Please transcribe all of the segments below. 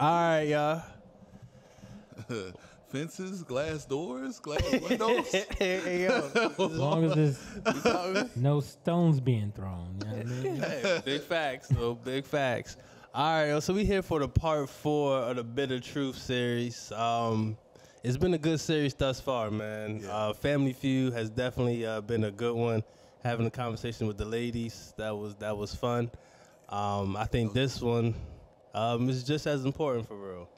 All right, y'all. Fences, glass doors, glass windows. Hey, yo. As long as there's no stones being thrown. You know what I mean? Hey, big facts, though. Big facts. All right, yo, so we here for the part 4 of the Bitter Truth series. It's been a good series thus far, man. Yeah. Family Feud has definitely been a good one. Having a conversation with the ladies, that was fun. I think this one is just as important for real.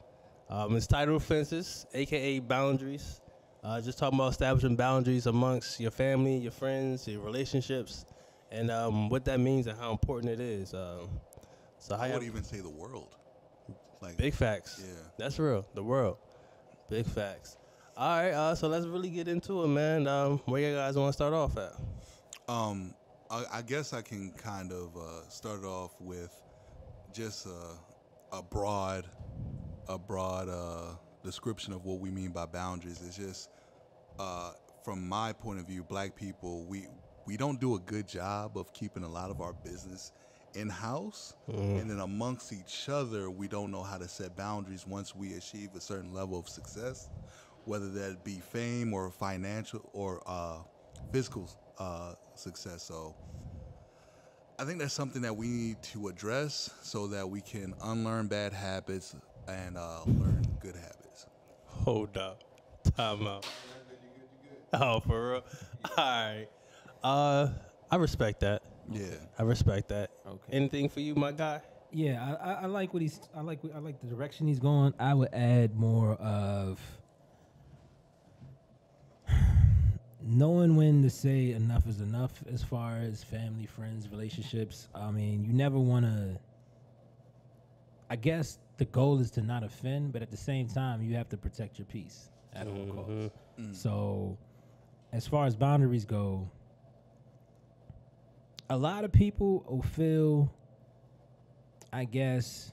It's titled Fences, aka Boundaries. Just talking about establishing boundaries amongst your family, your friends, your relationships, and what that means and how important it is. So how I y'all, would even say the world. Like big facts. Yeah. That's real. The world. Big facts. All right, so let's really get into it, man. Where you guys want to start off at? I guess I can kind of start it off with just a broad description of what we mean by boundaries. It's just from my point of view, black people, we don't do a good job of keeping a lot of our business in-house, and then amongst each other, we don't know how to set boundaries once we achieve a certain level of success, whether that be fame or financial or physical success. So I think that's something that we need to address so that we can unlearn bad habits and learn good habits. Hold up. Time out. Oh, for real? All right. I respect that. Yeah. I respect that. Okay. Anything for you, my guy? Yeah, I like what he's. I like the direction he's going. I would add more of knowing when to say enough is enough as far as family, friends, relationships. I mean, you never want to. I guess the goal is to not offend, but at the same time, you have to protect your peace at all costs. So, as far as boundaries go, a lot of people will feel, I guess,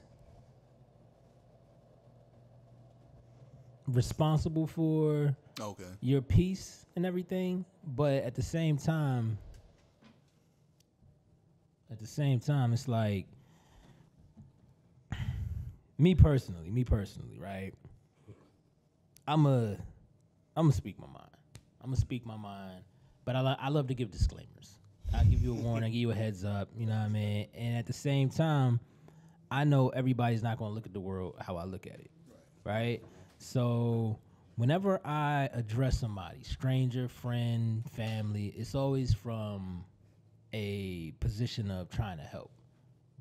responsible for Okay. your peace and everything, but at the same time, it's like me personally, right? I'm a speak my mind. But I love to give disclaimers. I'll give you a warning, I'll give you a heads up, you know what I mean? And at the same time, I know everybody's not going to look at the world how I look at it, right? So whenever I address somebody, stranger, friend, family, it's always from a position of trying to help.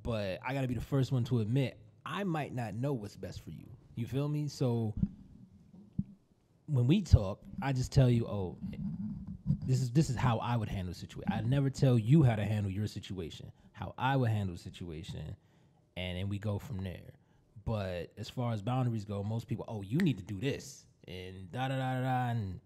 But I got to be the first one to admit, I might not know what's best for you. You feel me? So when we talk, I just tell you, oh, this is how I would handle the situation. I never tell you how to handle your situation, how I would handle the situation, and then we go from there. But as far as boundaries go, most people, oh, you need to do this, and da-da-da-da-da, and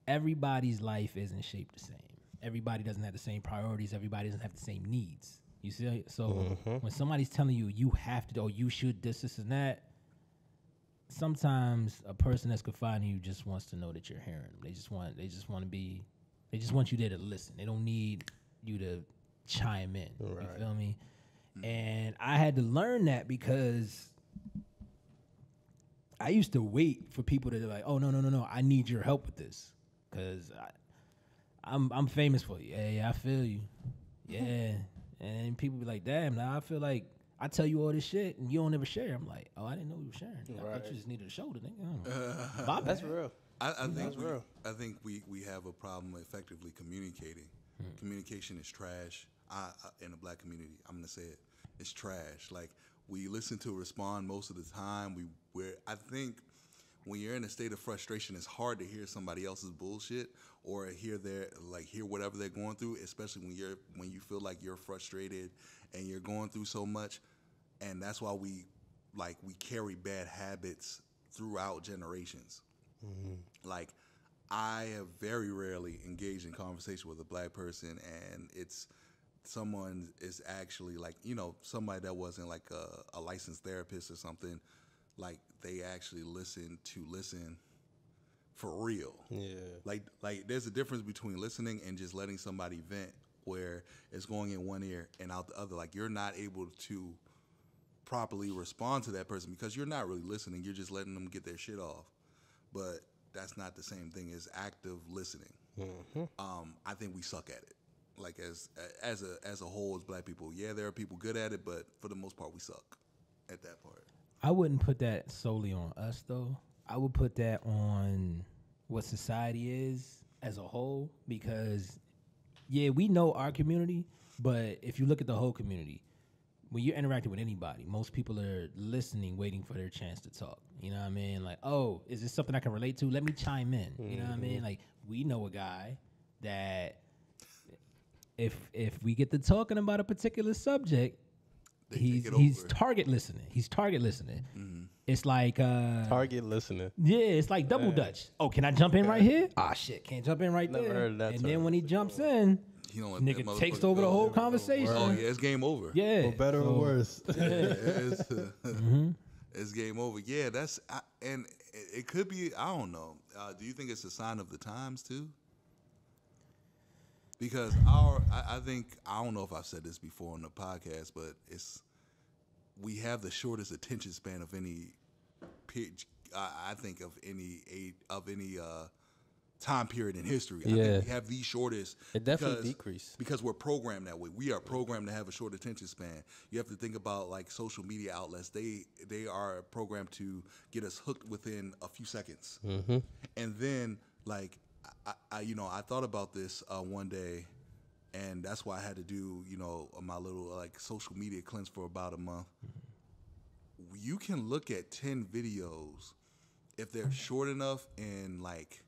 everybody's life isn't shaped the same. Everybody doesn't have the same priorities. Everybody doesn't have the same needs. You see? So when somebody's telling you, you have to, or you should this, and that, sometimes a person that's confining you just wants to know that you're hearing them. They just want you there to listen. They don't need you to chime in. Right. You feel me? And I had to learn that because I used to wait for people to be like, oh, no, I need your help with this. Because I'm famous for you. Yeah, I feel you. Yeah. And people be like, damn, now I feel like I tell you all this shit and you don't ever share. I'm like, oh, I didn't know you were sharing. I thought you just needed a shoulder, nigga. My bad. That's real. I think we have a problem effectively communicating. Communication is trash. In the black community, I'm gonna say it. It's trash. Like, we listen to respond most of the time. I think when you're in a state of frustration, it's hard to hear somebody else's bullshit or hear whatever they're going through, especially when you feel like you're frustrated and you're going through so much. And that's why we carry bad habits throughout generations. Like, I have very rarely engaged in conversation with a black person, and it's someone is actually somebody that wasn't like a licensed therapist or something. Like, they actually listen for real. Yeah. Like there's a difference between listening and just letting somebody vent, where it's going in one ear and out the other. Like, you're not able to properly respond to that person because you're not really listening. You're just letting them get their shit off. But that's not the same thing as active listening. I think we suck at it. Like as a whole, as black people, yeah, there are people good at it, but for the most part, we suck at that part. I wouldn't put that solely on us, though. I would put that on what society is as a whole, because, yeah, we know our community, but if you look at the whole community, when you're interacting with anybody, most people are listening, waiting for their chance to talk. You know what I mean? Like, oh, is this something I can relate to? Let me chime in. You know what I mean? Like, we know a guy that if we get to talking about a particular subject, he's target listening. He's target listening. It's like target listening. Yeah, it's like double dutch. Oh, can I jump in right here? Ah, shit, can't jump in right Never there. heard of that and term. then when he jumps in, nigga takes over the whole conversation. Oh yeah, it's game over. Yeah, For better or worse. It's game over. Yeah, and it could be. I don't know. Do you think it's a sign of the times too? Because I think, I don't know if I've said this before on the podcast, but we have the shortest attention span of any, I think of any time period in history. I think we have the shortest. It definitely decreased. Because we're programmed that way. We are programmed to have a short attention span. You have to think about like social media outlets. They are programmed to get us hooked within a few seconds. And then like, I thought about this one day, and that's why I had to do, my little like social media cleanse for about a month. You can look at 10 videos if they're short enough in like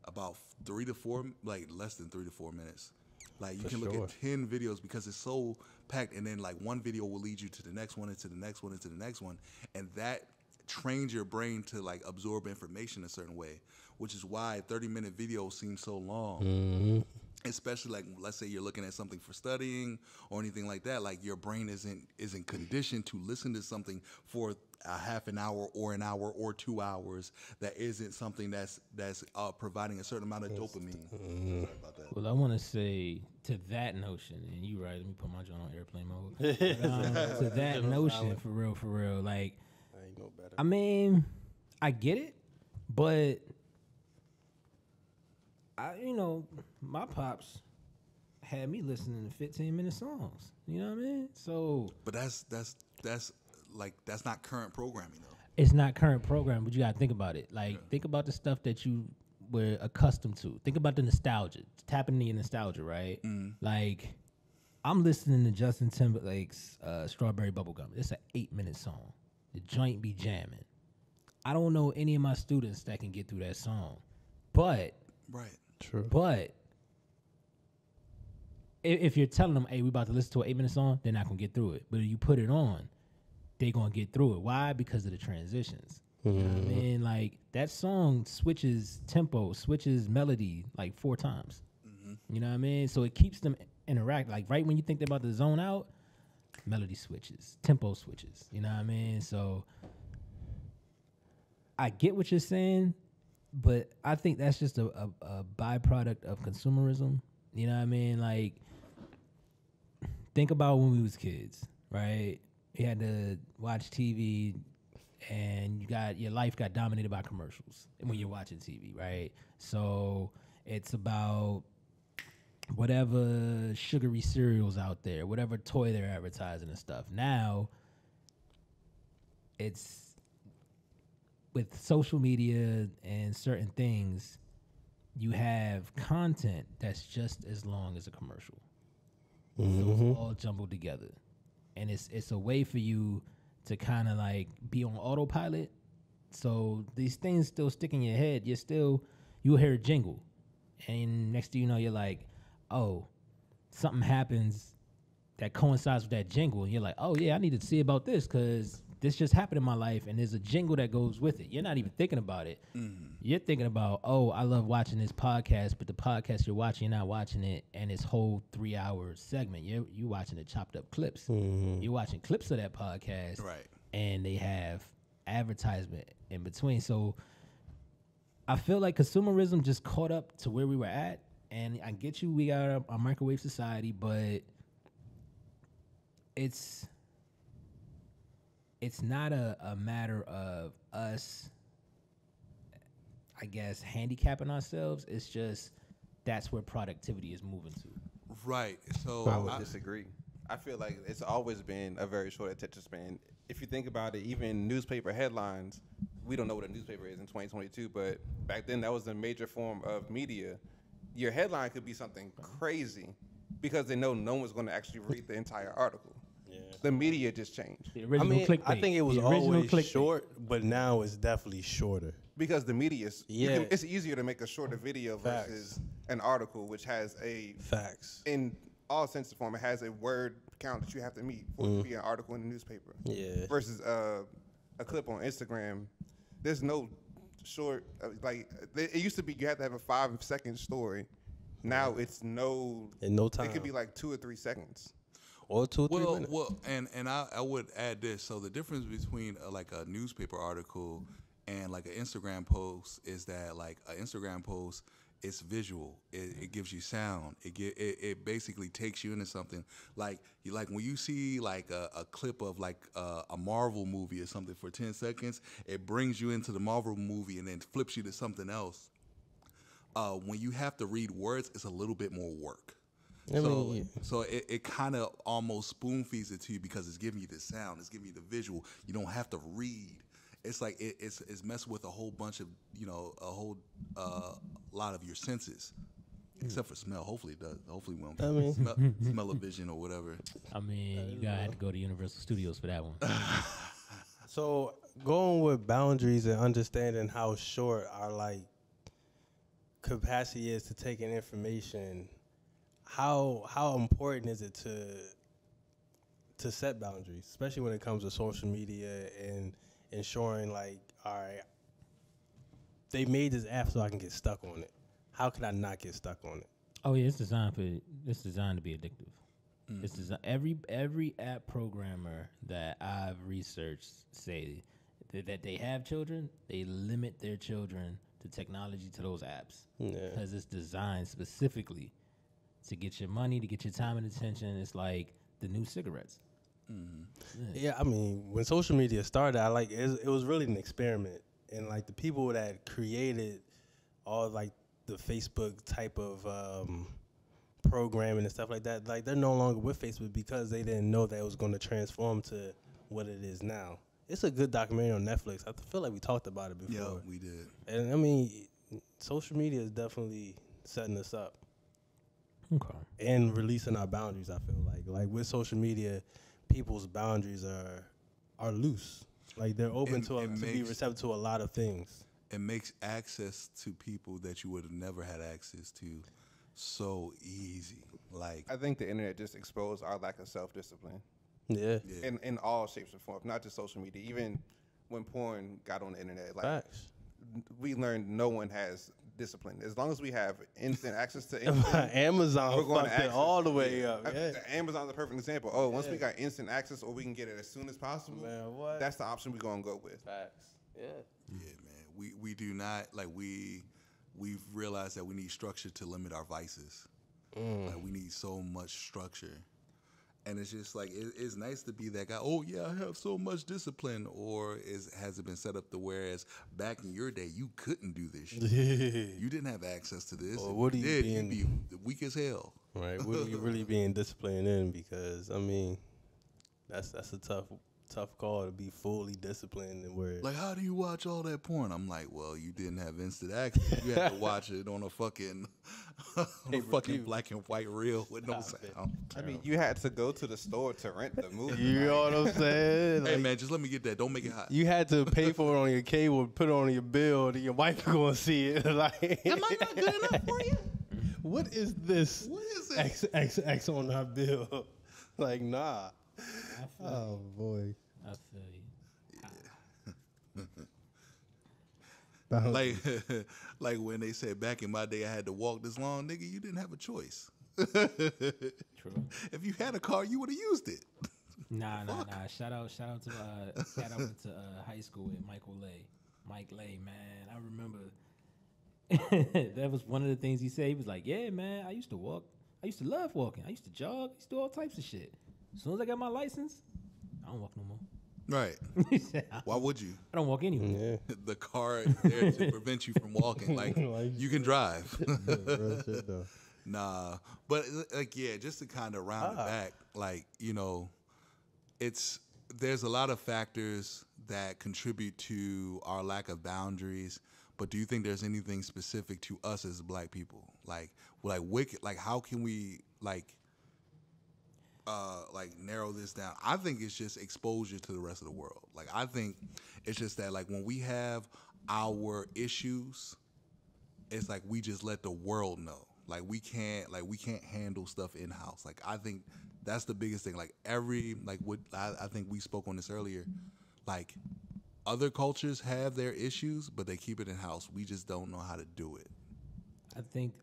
about 3 to 4, like less than 3 to 4 minutes. Like you can look at 10 videos because it's so packed, and then like one video will lead you to the next one, and to the next one, and to the next one, and that trains your brain to like absorb information a certain way, which is why 30-minute videos seem so long. Especially like, let's say you're looking at something for studying or anything like that. Like your brain isn't conditioned to listen to something for a half an hour or 2 hours that isn't something that's providing a certain amount of dopamine. Sorry about that. Well, I want to say to that notion, and you're right. Let me put my joint on airplane mode. To that notion, for real, like. I mean, I get it, but my pops had me listening to 15-minute songs. You know what I mean? So, but that's not current programming though. It's not current programming, but you gotta think about it. Like, think about the stuff that you were accustomed to. Think about the nostalgia. Tap into your nostalgia, right? Like, I'm listening to Justin Timberlake's "Strawberry Bubblegum." It's an 8-minute song. The joint be jamming. I don't know any of my students that can get through that song. But True. But if you're telling them, hey, we about to listen to an 8-minute song, they're not gonna get through it. But if you put it on, they're gonna get through it. Why? Because of the transitions. You know what I mean? Like, that song switches tempo, switches melody like 4 times. You know what I mean? So it keeps them interact. Like, right when you think they're about to zone out, melody switches, tempo switches. You know what I mean? So I get what you're saying, but I think that's just a byproduct of consumerism. You know what I mean? Like, think about when we was kids, right? You had to watch TV, and your life got dominated by commercials when you're watching TV, right? So it's about whatever sugary cereals out there, whatever toy they're advertising and stuff. Now, it's with social media and certain things, you have content that's just as long as a commercial. So it's all jumbled together. And it's a way for you to kind of like be on autopilot. So these things still stick in your head. You'll hear a jingle. And next thing you know, you're like, oh, something happens that coincides with that jingle. And you're like, oh, yeah, I need to see about this because this just happened in my life. And there's a jingle that goes with it. You're not even thinking about it. You're thinking about, oh, I love watching this podcast. But the podcast you're watching, you're not watching it and this whole 3-hour segment. You're watching the chopped up clips. You're watching clips of that podcast. Right. And they have advertisement in between. So I feel like consumerism just caught up to where we were at. And I get you, we got a microwave society, but it's it's not a matter of us, I guess, handicapping ourselves. It's just that's where productivity is moving to. Right. So I would disagree. I feel like it's always been a very short attention span. If you think about it, even newspaper headlines, we don't know what a newspaper is in 2022, but back then that was a major form of media. Your headline could be something crazy because they know no one's going to actually read the entire article. Yeah. The media just changed. The I original mean, clickbait. I think it was The original always clickbait. short, but now it's definitely shorter. Because the media is, Yeah. it's easier to make a shorter video Facts. versus an article, which has a, Facts. in all sense of form, it has a word count that you have to meet for it to be an article in the newspaper. Yeah. Versus a clip on Instagram, there's no short, it used to be you had to have a 5-second story. Now it's no, In no time. it could be like 2 or 3 seconds. Or 2 or 3 minutes. Well, and I would add this. So the difference between like a newspaper article and like an Instagram post is that like an Instagram post, it's visual. It gives you sound. It basically takes you into something. Like when you see like a clip of like a Marvel movie or something for 10 seconds, it brings you into the Marvel movie and then flips you to something else. When you have to read words, it's a little bit more work. So it kind of almost spoon feeds it to you because it's giving you the sound, it's giving you the visual. You don't have to read. It's like it's messing with a whole bunch of a whole lot of your senses, except for smell. Hopefully it does. Hopefully we don't smell of vision or whatever. I mean, you gotta have to go to Universal Studios for that one. So going with boundaries and understanding how short our like capacity is to take in information, how important is it to set boundaries, especially when it comes to social media and ensuring like, all right, they made this app so I can get stuck on it. How can I not get stuck on it? Oh yeah, it's designed to be addictive. It's every app programmer that I've researched say that they have children, they limit their children to technology to those apps because it's designed specifically to get your money, to get your time and attention. It's like the new cigarettes. Yeah, I mean, when social media started, it was really an experiment, and like the people that created all like the Facebook type of programming and stuff like that, like they're no longer with Facebook because they didn't know that it was going to transform to what it is now. It's a good documentary on Netflix. I feel like we talked about it before. Yeah, we did. And I mean, social media is definitely setting us up. Okay. And releasing our boundaries. I feel like with social media, people's boundaries are loose. Like they're open to be receptive to a lot of things. It makes access to people that you would have never had access to so easy. Like I think the internet just exposed our lack of self-discipline. Yeah. In all shapes and forms, not just social media. Even when porn got on the internet, like Facts. we learned no one has discipline. As long as we have instant access to anything, Amazon we're going to fucked it access all the way up. I- Yeah. Amazon's a perfect example. Oh, once we got instant access or we can get it as soon as possible, Man, what? that's the option we're going to go with. Facts. Yeah. Yeah, man. We do not like we've realized that we need structure to limit our vices. Like we need so much structure. And it's just like it's nice to be that guy. Oh yeah, I have so much discipline. Or has it been set up to whereas back in your day you couldn't do this shit. You didn't have access to this. Or what are you did, being- you'd be weak as hell. Right. What are you really being disciplined in? Because I mean, that's a tough call to be fully disciplined and where Like, how do you watch all that porn? I'm like, well, you didn't have instant access. You had to watch it on a fucking black and white reel with no sound. I mean, you had to go to the store to rent the movie. you know what I'm saying? Hey Like, man, just let me get that. Don't make it hot. you had to pay for it on your cable, put it on your bill, and your wife gonna see it. Like, Am I not good enough for you? what is this? What is it? XXX on our bill? Like, nah. Oh boy. I feel you. Like, like when they said back in my day I had to walk this long, nigga, you didn't have a choice. True. If you had a car, you would have used it. Nah. Shout out to I went to high school with Mike Lay, man. I remember that was one of the things he said. He was like, "Yeah, man, I used to walk. I used to love walking. I used to jog. I used to do all types of shit. As soon as I got my license, I don't walk no more." Right. He said, Why would you? I don't walk anywhere. Yeah. The car is there to prevent you from walking. Like, you can drive. Real shit though. Nah, but like, yeah, just to kind of round it back, like, you know, there's a lot of factors that contribute to our lack of boundaries. But do you think there's anything specific to us as Black people, like wicked, like how can we like narrow this down? I think it's just exposure to the rest of the world. Like, I think it's just that, like, when we have our issues, it's like we just let the world know. Like, we can't handle stuff in house. Like, I think that's the biggest thing. Like, I think we spoke on this earlier. Like, other cultures have their issues, but they keep it in house. We just don't know how to do it. I think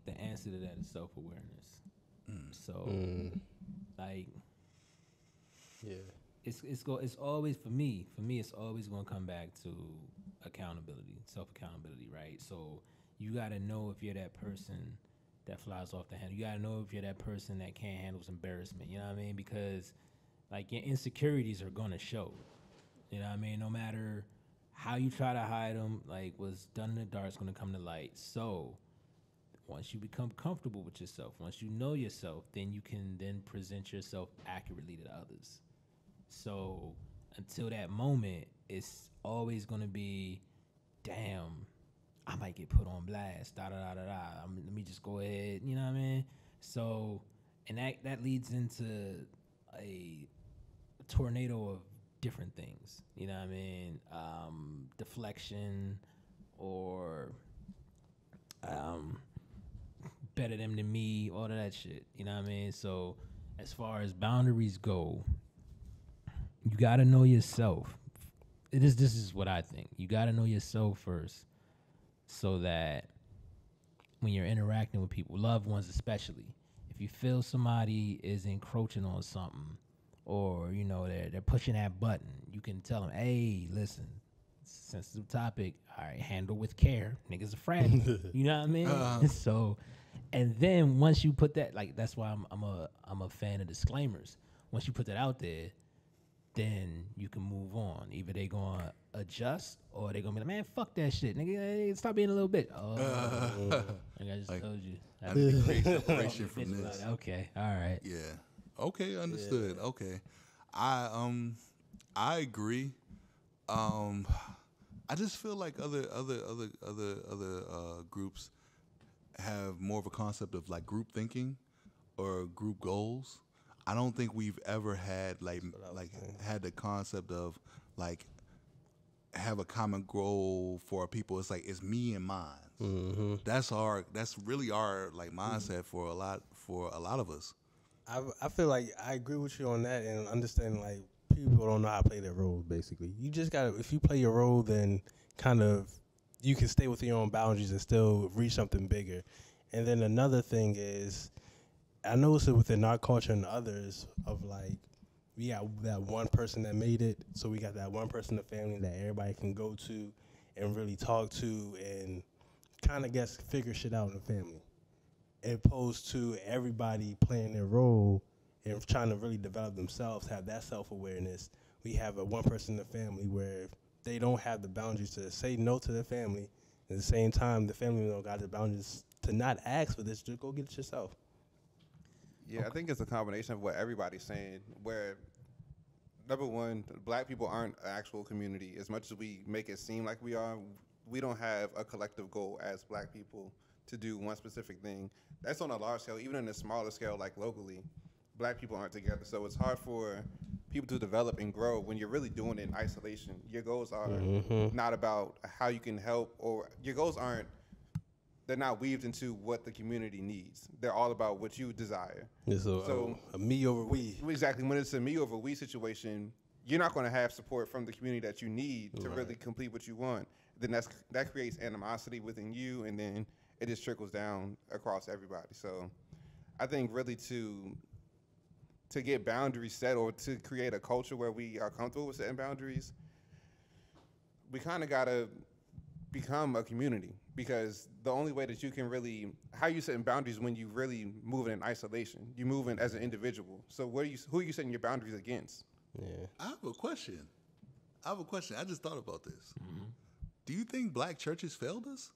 the answer to that is self-awareness. So, like, Yeah. it's always for me. It's always going to come back to accountability, self-accountability, right? So you got to know if you're that person that flies off the handle. You got to know if you're that person that can't handle embarrassment. You know what I mean? Because like your insecurities are going to show. You know what I mean? No matter how you try to hide them, like what's done in the dark is going to come to light. So once you become comfortable with yourself, once you know yourself, then you can then present yourself accurately to others. So until that moment, it's always going to be, damn, I might get put on blast, da-da-da-da-da. Let me just go ahead, you know what I mean? So, and that leads into a tornado of different things, you know what I mean? Deflection or better them than me, all of that shit, you know what I mean? So as far as boundaries go, you got to know yourself. This is what I think. You got to know yourself first so that when you're interacting with people, loved ones especially, if you feel somebody is encroaching on something or, you know, they're pushing that button, you can tell them, hey, listen, sensitive topic, all right, handle with care. Niggas are fragile. You know what I mean? So, and then once you put that, like, that's why I'm a fan of disclaimers. Once you put that out there, then you can move on. Either they gonna adjust or they gonna be like, man, fuck that shit, nigga. Hey, stop being a little bitch. Like I just told you. I need to create separation from this. Okay, all right. Yeah. Okay, understood. Yeah. Okay. I agree. I just feel like other groups have more of a concept of like group thinking or group goals. I don't think we've ever had had the concept of like have a common goal for people. It's like it's me and mine. Mm-hmm. That's really our like mindset for a lot of us. I feel like I agree with you on that and understanding like people don't know how to play their role. Basically, you just gotta, if you play your role, then kind of you can stay within your own boundaries and still reach something bigger. And then another thing is, I noticed it within our culture and others of like, we got that one person that made it, so we got that one person in the family that everybody can go to and really talk to and kind of figure shit out in the family, as opposed to everybody playing their role and trying to really develop themselves, have that self-awareness. We have a one person in the family where they don't have the boundaries to say no to their family. At the same time, the family don't got the boundaries to not ask for this, just go get it yourself. Yeah, okay. I think it's a combination of what everybody's saying, where, number one, Black people aren't an actual community. As much as we make it seem like we are, we don't have a collective goal as Black people to do one specific thing. That's on a large scale. Even on a smaller scale, like locally, Black people aren't together. So it's hard for people to develop and grow when you're really doing it in isolation. Your goals are not about how you can help, or your goals aren't, they're not weaved into what the community needs. They're all about what you desire. Yeah, so a me over we. Exactly. When it's a me over we situation, you're not going to have support from the community that you need to really complete what you want. Then that creates animosity within you, and then it just trickles down across everybody. So I think really to get boundaries set, or to create a culture where we are comfortable with setting boundaries, we kind of got to become a community, because the only way that you can really, how you setting boundaries when you really moving in isolation, you moving as an individual. So who are you setting your boundaries against? Yeah. I have a question. I just thought about this. Do you think black churches failed us?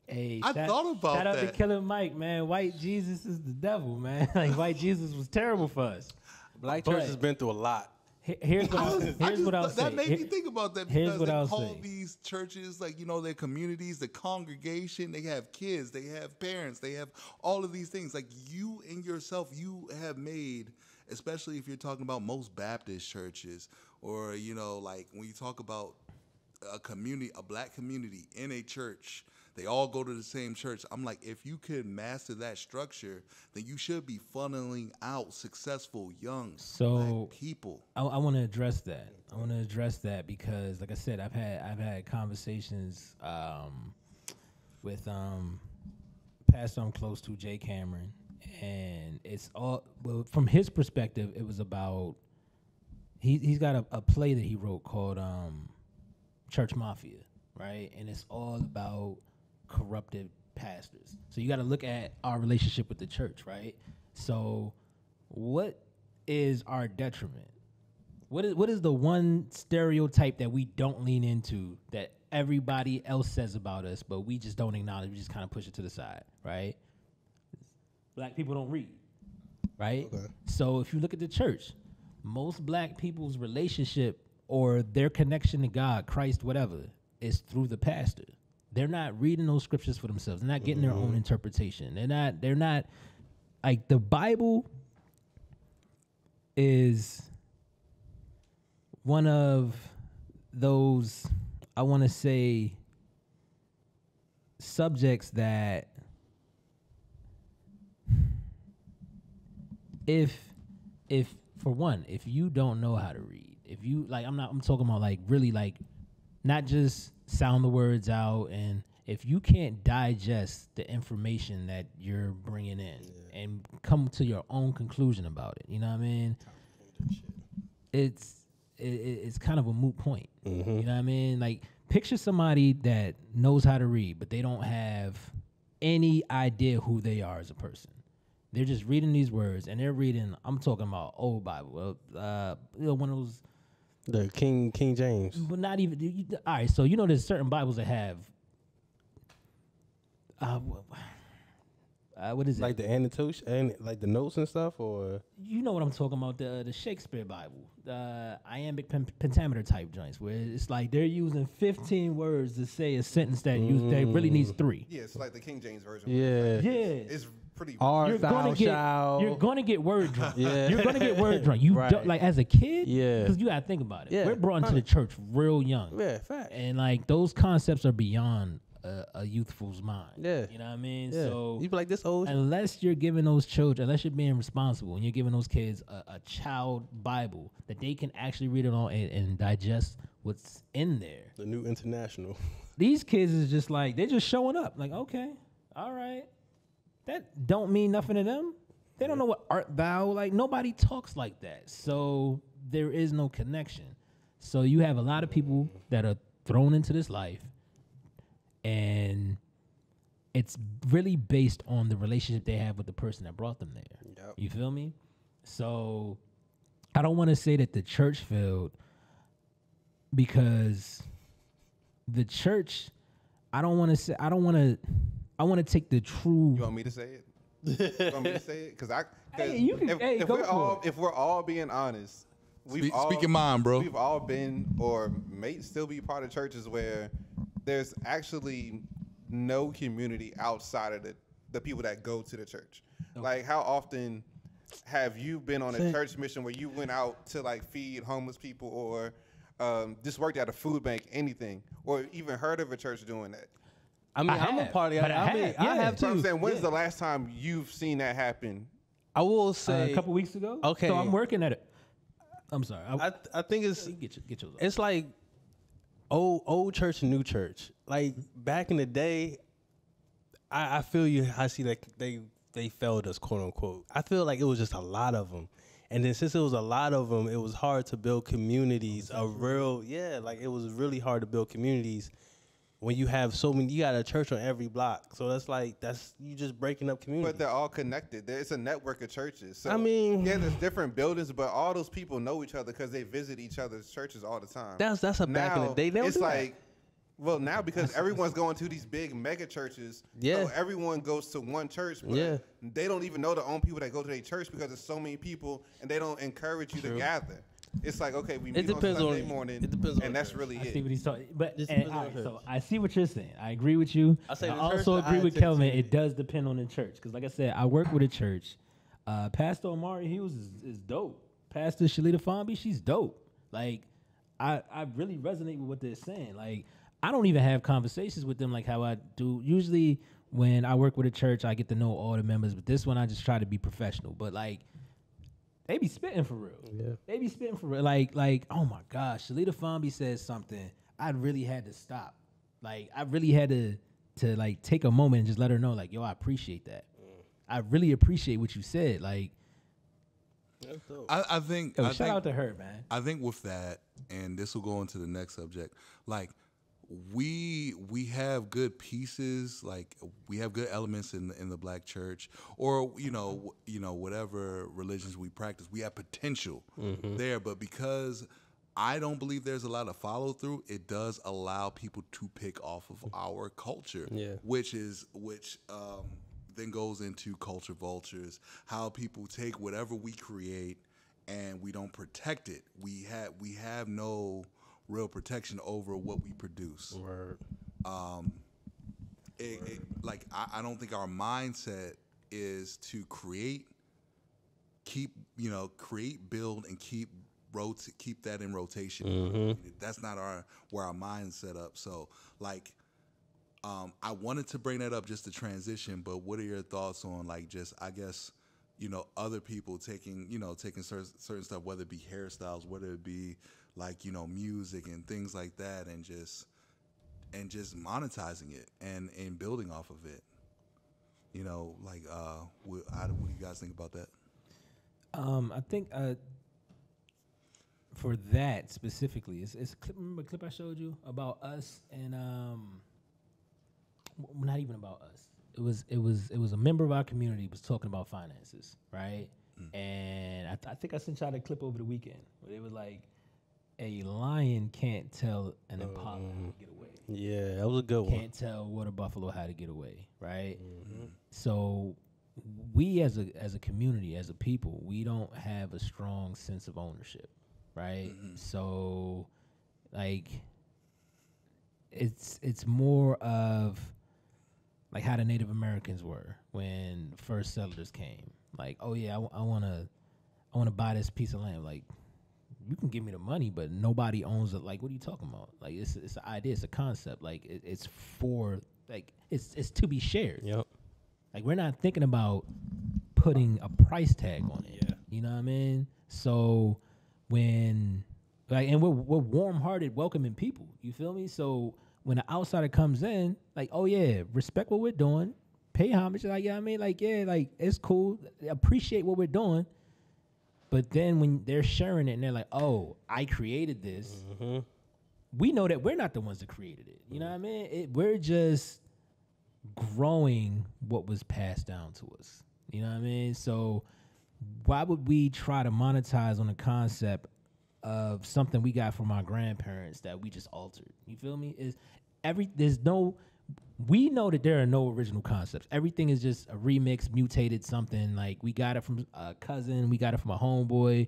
Hey, I thought about shout out to that. Killer Mike, man. White Jesus is the devil, man. Like white Jesus was terrible for us. Black But- church has been through a lot. Here's what I'll say. That made me think about that Here's because what they I'll call say. these churches, like, their communities, the congregation, they have kids, they have parents, they have all of these things. Like, you and yourself, you have made, especially if you're talking about most Baptist churches, or, like when you talk about a community, a black community in a church, they all go to the same church. I'm like, if you could master that structure, then you should be funneling out successful young black people. I want to address that. I want to address that because, like I said, I've had conversations with pastor I'm close to, Jay Cameron, and it's all from his perspective. It was about he's got a play that he wrote called Church Mafia, right? And it's all about corrupted pastors. So you got to look at our relationship with the church, right? So what is our detriment? What is the one stereotype that we don't lean into that everybody else says about us, but we just don't acknowledge? We just kind of push it to the side, right? Black people don't read, right? Okay. So if you look at the church, most black people's relationship or their connection to God, Christ, whatever, is through the pastor. They're not reading those scriptures for themselves. They're not getting their own interpretation. They're not like the Bible is one of those, I want to say, subjects that if for one, if you don't know how to read, if you like, I'm talking about like really like not just sound the words out, and if you can't digest the information that you're bringing in and come to your own conclusion about it, you know what I mean? It's kind of a moot point. You know what I mean? Like, picture somebody that knows how to read, but they don't have any idea who they are as a person. They're just reading these words, and they're reading. I'm talking about old Bible, one of those. The King James. But not even. All right, so there's certain Bibles that have. What is it? Like the annotation and like the notes and stuff, or You know what I'm talking about, the Shakespeare Bible, the iambic pentameter type joints, where it's like they're using 15 words to say a sentence that really needs 3. Yeah, it's like the King James version. yeah, It's pretty. Art thou shalt. You're gonna get word drunk. Yeah. You're gonna get word drunk. You Right. don't, like as a kid. Yeah. Because you gotta think about it. Yeah, We're brought into the church real young. Yeah, fact. And like those concepts are beyond a youthful's mind. Yeah. You know what I mean? Yeah. So You be like this old. unless you're giving those children, unless you're being responsible and you're giving those kids a child Bible that they can actually read it all and digest what's in there. The New International. These kids is just like, they're just showing up. Like, okay, all right. That don't mean nothing to them. They don't know what art thou, like nobody talks like that. So there is no connection. So you have a lot of people that are thrown into this life, and it's really based on the relationship they have with the person that brought them there. Yep. You feel me? So I don't want to say that the church failed, because the church, I want to take the true. You want me to say it? You want me to say it? Because Hey, you can- hey, go for it. if we're all being honest, Speak your mind, bro. We've all been or may still be part of churches where there's actually no community outside of the people that go to the church. Okay. Like, how often have you been on a church mission where you went out to like feed homeless people, or just worked at a food bank, anything, or even heard of a church doing that? I mean, I'm a have, party. but I have So I'm too. saying, when's the last time you've seen that happen? I will say A couple weeks ago. Okay. So I'm working at it. I'm sorry. I think it's Get yours. it's like old church and new church. Like back in the day, I feel you. I see that they failed us, quote unquote. I feel like it was just a lot of them, and then since it was a lot of them, it was hard to build communities. Like it was really hard to build communities when you have so many, you got a church on every block. So that's you just breaking up community. But they're all connected. It's a network of churches. So I mean, yeah, there's different buildings, but all those people know each other because they visit each other's churches all the time. That's a back in the day. They don't it's do like, that. well, now because everyone's going to these big mega churches, Yeah. so everyone goes to one church, but Yeah. they don't even know their own people that go to their church because there's so many people, and they don't encourage you to gather. It's like, okay, we meet on Sunday morning, and that's really I see it. what he's talking. But It and, depends on all right, the so church. I see what you're saying. I agree with you. I say I the also church, agree I with attend Kelvin. to. It does depend on the church because, like I said, I work with a church. Pastor Omari Hughes is dope. Pastor Shalita Farmby, she's dope. Like, I really resonate with what they're saying. Like, I don't even have conversations with them like how I do. Usually, when I work with a church, I get to know all the members. But this one, I just try to be professional. But like, they be spitting for real. Yeah. They be spitting for real. Like, oh my gosh, Shalita Farmby said something. I really had to stop. Like, I really had to like take a moment and just let her know, like, yo, I appreciate that. I really appreciate what you said. Like, That's dope. I think. yo, I shout think, out to her, man. I think with that, and this will go into the next subject. Like, we have good pieces, like we have good elements in the Black church, or whatever religions we practice, we have potential there. But because I don't believe there's a lot of follow through, it does allow people to pick off of our culture, Yeah. which then goes into culture vultures, how people take whatever we create and we don't protect it. We have no real protection over what we produce. Word. I don't think our mindset is to create, build, and keep that in rotation. That's not where our mind's set up. So I wanted to bring that up just to transition, but what are your thoughts on other people taking certain stuff, whether it be hairstyles, whether it be music and things like that, and just monetizing it and building off of it. What do you guys think about that? I think for that specifically, it's a clip. Remember a clip I showed you about us and not even about us. It was a member of our community was talking about finances, right? And I think I sent y'all the clip over the weekend where they were like, a lion can't tell an impala how to get away. Yeah, that was a good one. Can't tell water buffalo how to get away, right? So we as a community, as a people, we don't have a strong sense of ownership, right? So like it's more of like how the Native Americans were when first settlers came. Like, oh yeah, I wanna buy this piece of land. Like, you can give me the money, but nobody owns it. Like, what are you talking about? Like, it's an idea, it's a concept. Like, it's for like it's to be shared. Yep. Like, we're not thinking about putting a price tag on it. Yeah. You know what I mean? So when and we're warm-hearted, welcoming people. You feel me? So when the outsider comes in, like, oh yeah, respect what we're doing, pay homage. Like, you know what I mean? Like, yeah, like it's cool. Appreciate what we're doing. But then when they're sharing it and they're like, oh, I created this, we know that we're not the ones that created it. You know what I mean? We're just growing what was passed down to us. You know what I mean? So why would we try to monetize on the concept of something we got from our grandparents that we just altered? You feel me? We know that there are no original concepts. Everything is just a remix, mutated something. Like, we got it from a cousin, we got it from a homeboy,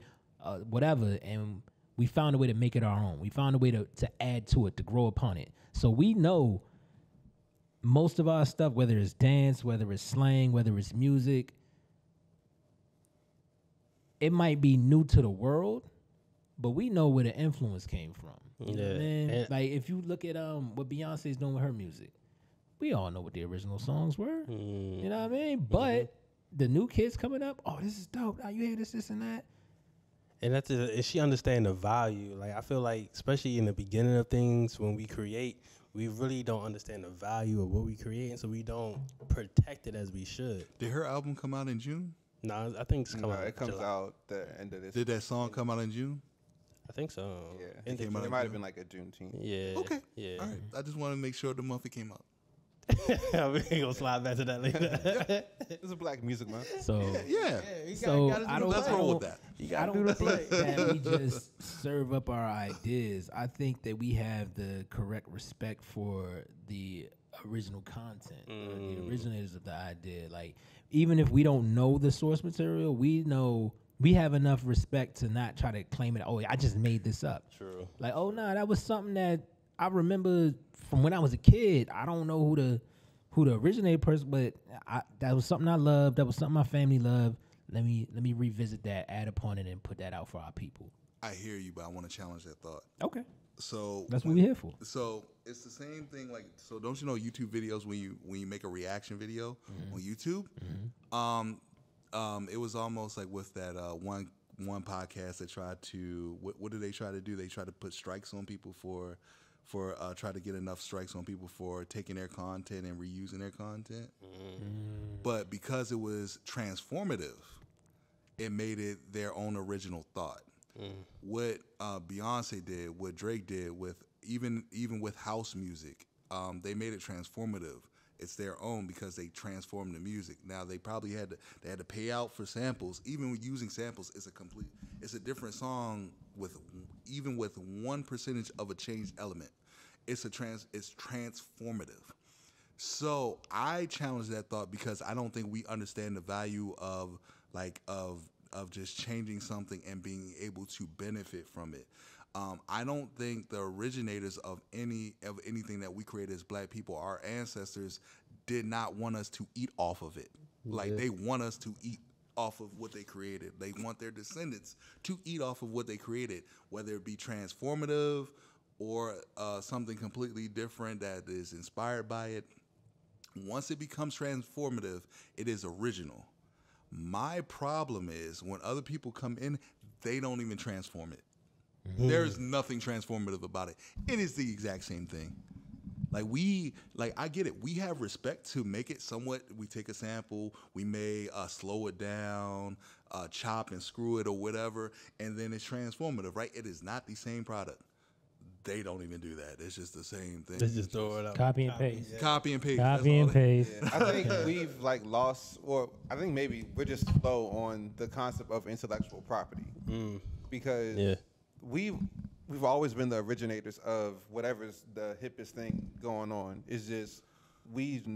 whatever, and we found a way to make it our own. We found a way to add to it, to grow upon it. So we know most of our stuff, whether it's dance, whether it's slang, whether it's music, it might be new to the world, but we know where the influence came from. You know what I mean? Like, if you look at what Beyonce's doing with her music, we all know what the original songs were. You know what I mean? But the new kids coming up, oh, this is dope. Now you hear this, and that. And and she understand the value. Like, I feel like, especially in the beginning of things, when we create, we really don't understand the value of what we create, and so we don't protect it as we should. Did her album come out in June? No, I think it's coming out. It comes July. out the end of this. Did that song come out in June? I think so. Yeah, In came out it in might have June? been like a Juneteenth. Yeah. Okay. Yeah. All right. I just want to make sure the month it came out. We gonna slide back to that later. It's a Black Music Month. So Yeah. So I don't. Let's I roll with don't- that. I don't think that we just serve up our ideas. I think that we have the correct respect for the original content, the originators of the idea. Like, even if we don't know the source material, we know we have enough respect to not try to claim it. Oh, I just made this up. True. Like, oh no, that was something that I remember from when I was a kid. I don't know who the originated person, but that was something I loved. That was something my family loved. Let me revisit that, add upon it, and put that out for our people. I hear you, but I want to challenge that thought. Okay, So that's what we're here for. So it's the same thing. Like, so don't you know YouTube videos when you make a reaction video on YouTube? It was almost like with that one podcast that tried to what did they try to do? They tried to put strikes on people for try to get enough strikes on people for taking their content and reusing their content. But because it was transformative, it made it their own original thought. What Beyonce did, what Drake did, with even with house music, they made it transformative. It's their own because they transformed the music. Now they probably had to pay out for samples. Even with using samples, it's a different song with 1% of a changed element. It's transformative. So I challenge that thought because I don't think we understand the value of just changing something and being able to benefit from it. I don't think the originators of anything that we create as Black people, our ancestors, did not want us to eat off of it. Like, they want us to eat off of what they created. They want their descendants to eat off of what they created, whether it be transformative or something completely different that is inspired by it. Once it becomes transformative, it is original. My problem is when other people come in, they don't even transform it. There's nothing transformative about it. It is the exact same thing. I get it. We have respect to make it somewhat. We take a sample, we may slow it down, chop and screw it or whatever, and then it's transformative, right? It is not the same product. They don't even do that. It's just the same thing. They just throw it up. Copy and paste. Copy and paste. Copy and paste. I think we've lost, or I think maybe we're just slow on the concept of intellectual property because we've always been the originators of whatever's the hippest thing going on. It's just we've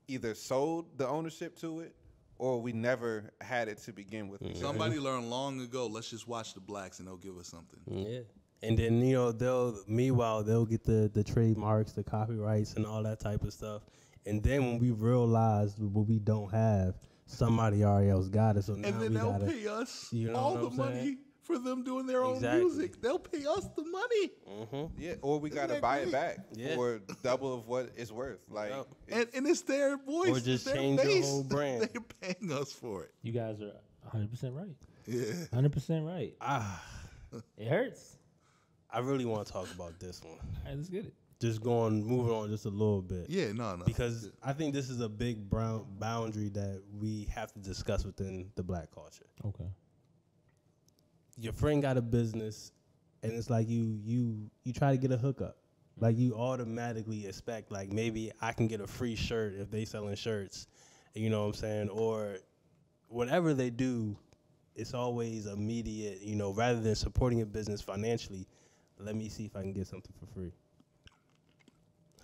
either sold the ownership to it or we never had it to begin with. Somebody learned long ago, let's just watch the blacks and they'll give us something. Yeah. And then, they'll get the trademarks, the copyrights, and all that type of stuff. And then when we realize what we don't have, somebody already else got it. So now And then we they'll gotta, pay us you know all what the I'm money saying? for them doing their own Exactly. music. They'll pay us the money. Yeah, or we got to that buy great? it back Yeah. for double of what it's worth. Like, Yep. And it's their voice. Or just it's their change your face. whole brand. They're paying us for it. You guys are 100% right. Yeah. 100% right. It hurts. I really want to talk about this one. All right, let's get it. Just moving on just a little bit. Yeah, no. Because I think this is a big boundary that we have to discuss within the Black culture. Okay. Your friend got a business, and it's like you try to get a hookup. Like, you automatically expect, like, maybe I can get a free shirt if they selling shirts. You know what I'm saying? Or whatever they do, it's always immediate, rather than supporting a business financially, let me see if I can get something for free.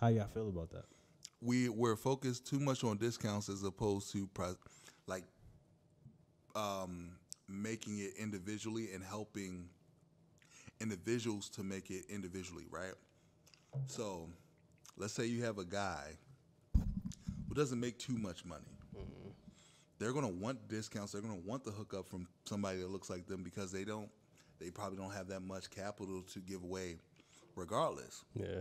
How y'all feel about that? We're focused too much on discounts as opposed to making it individually and helping individuals to make it individually, right? So let's say you have a guy who doesn't make too much money. They're going to want discounts. They're going to want the hookup from somebody that looks like them because they probably don't have that much capital to give away regardless. Yeah.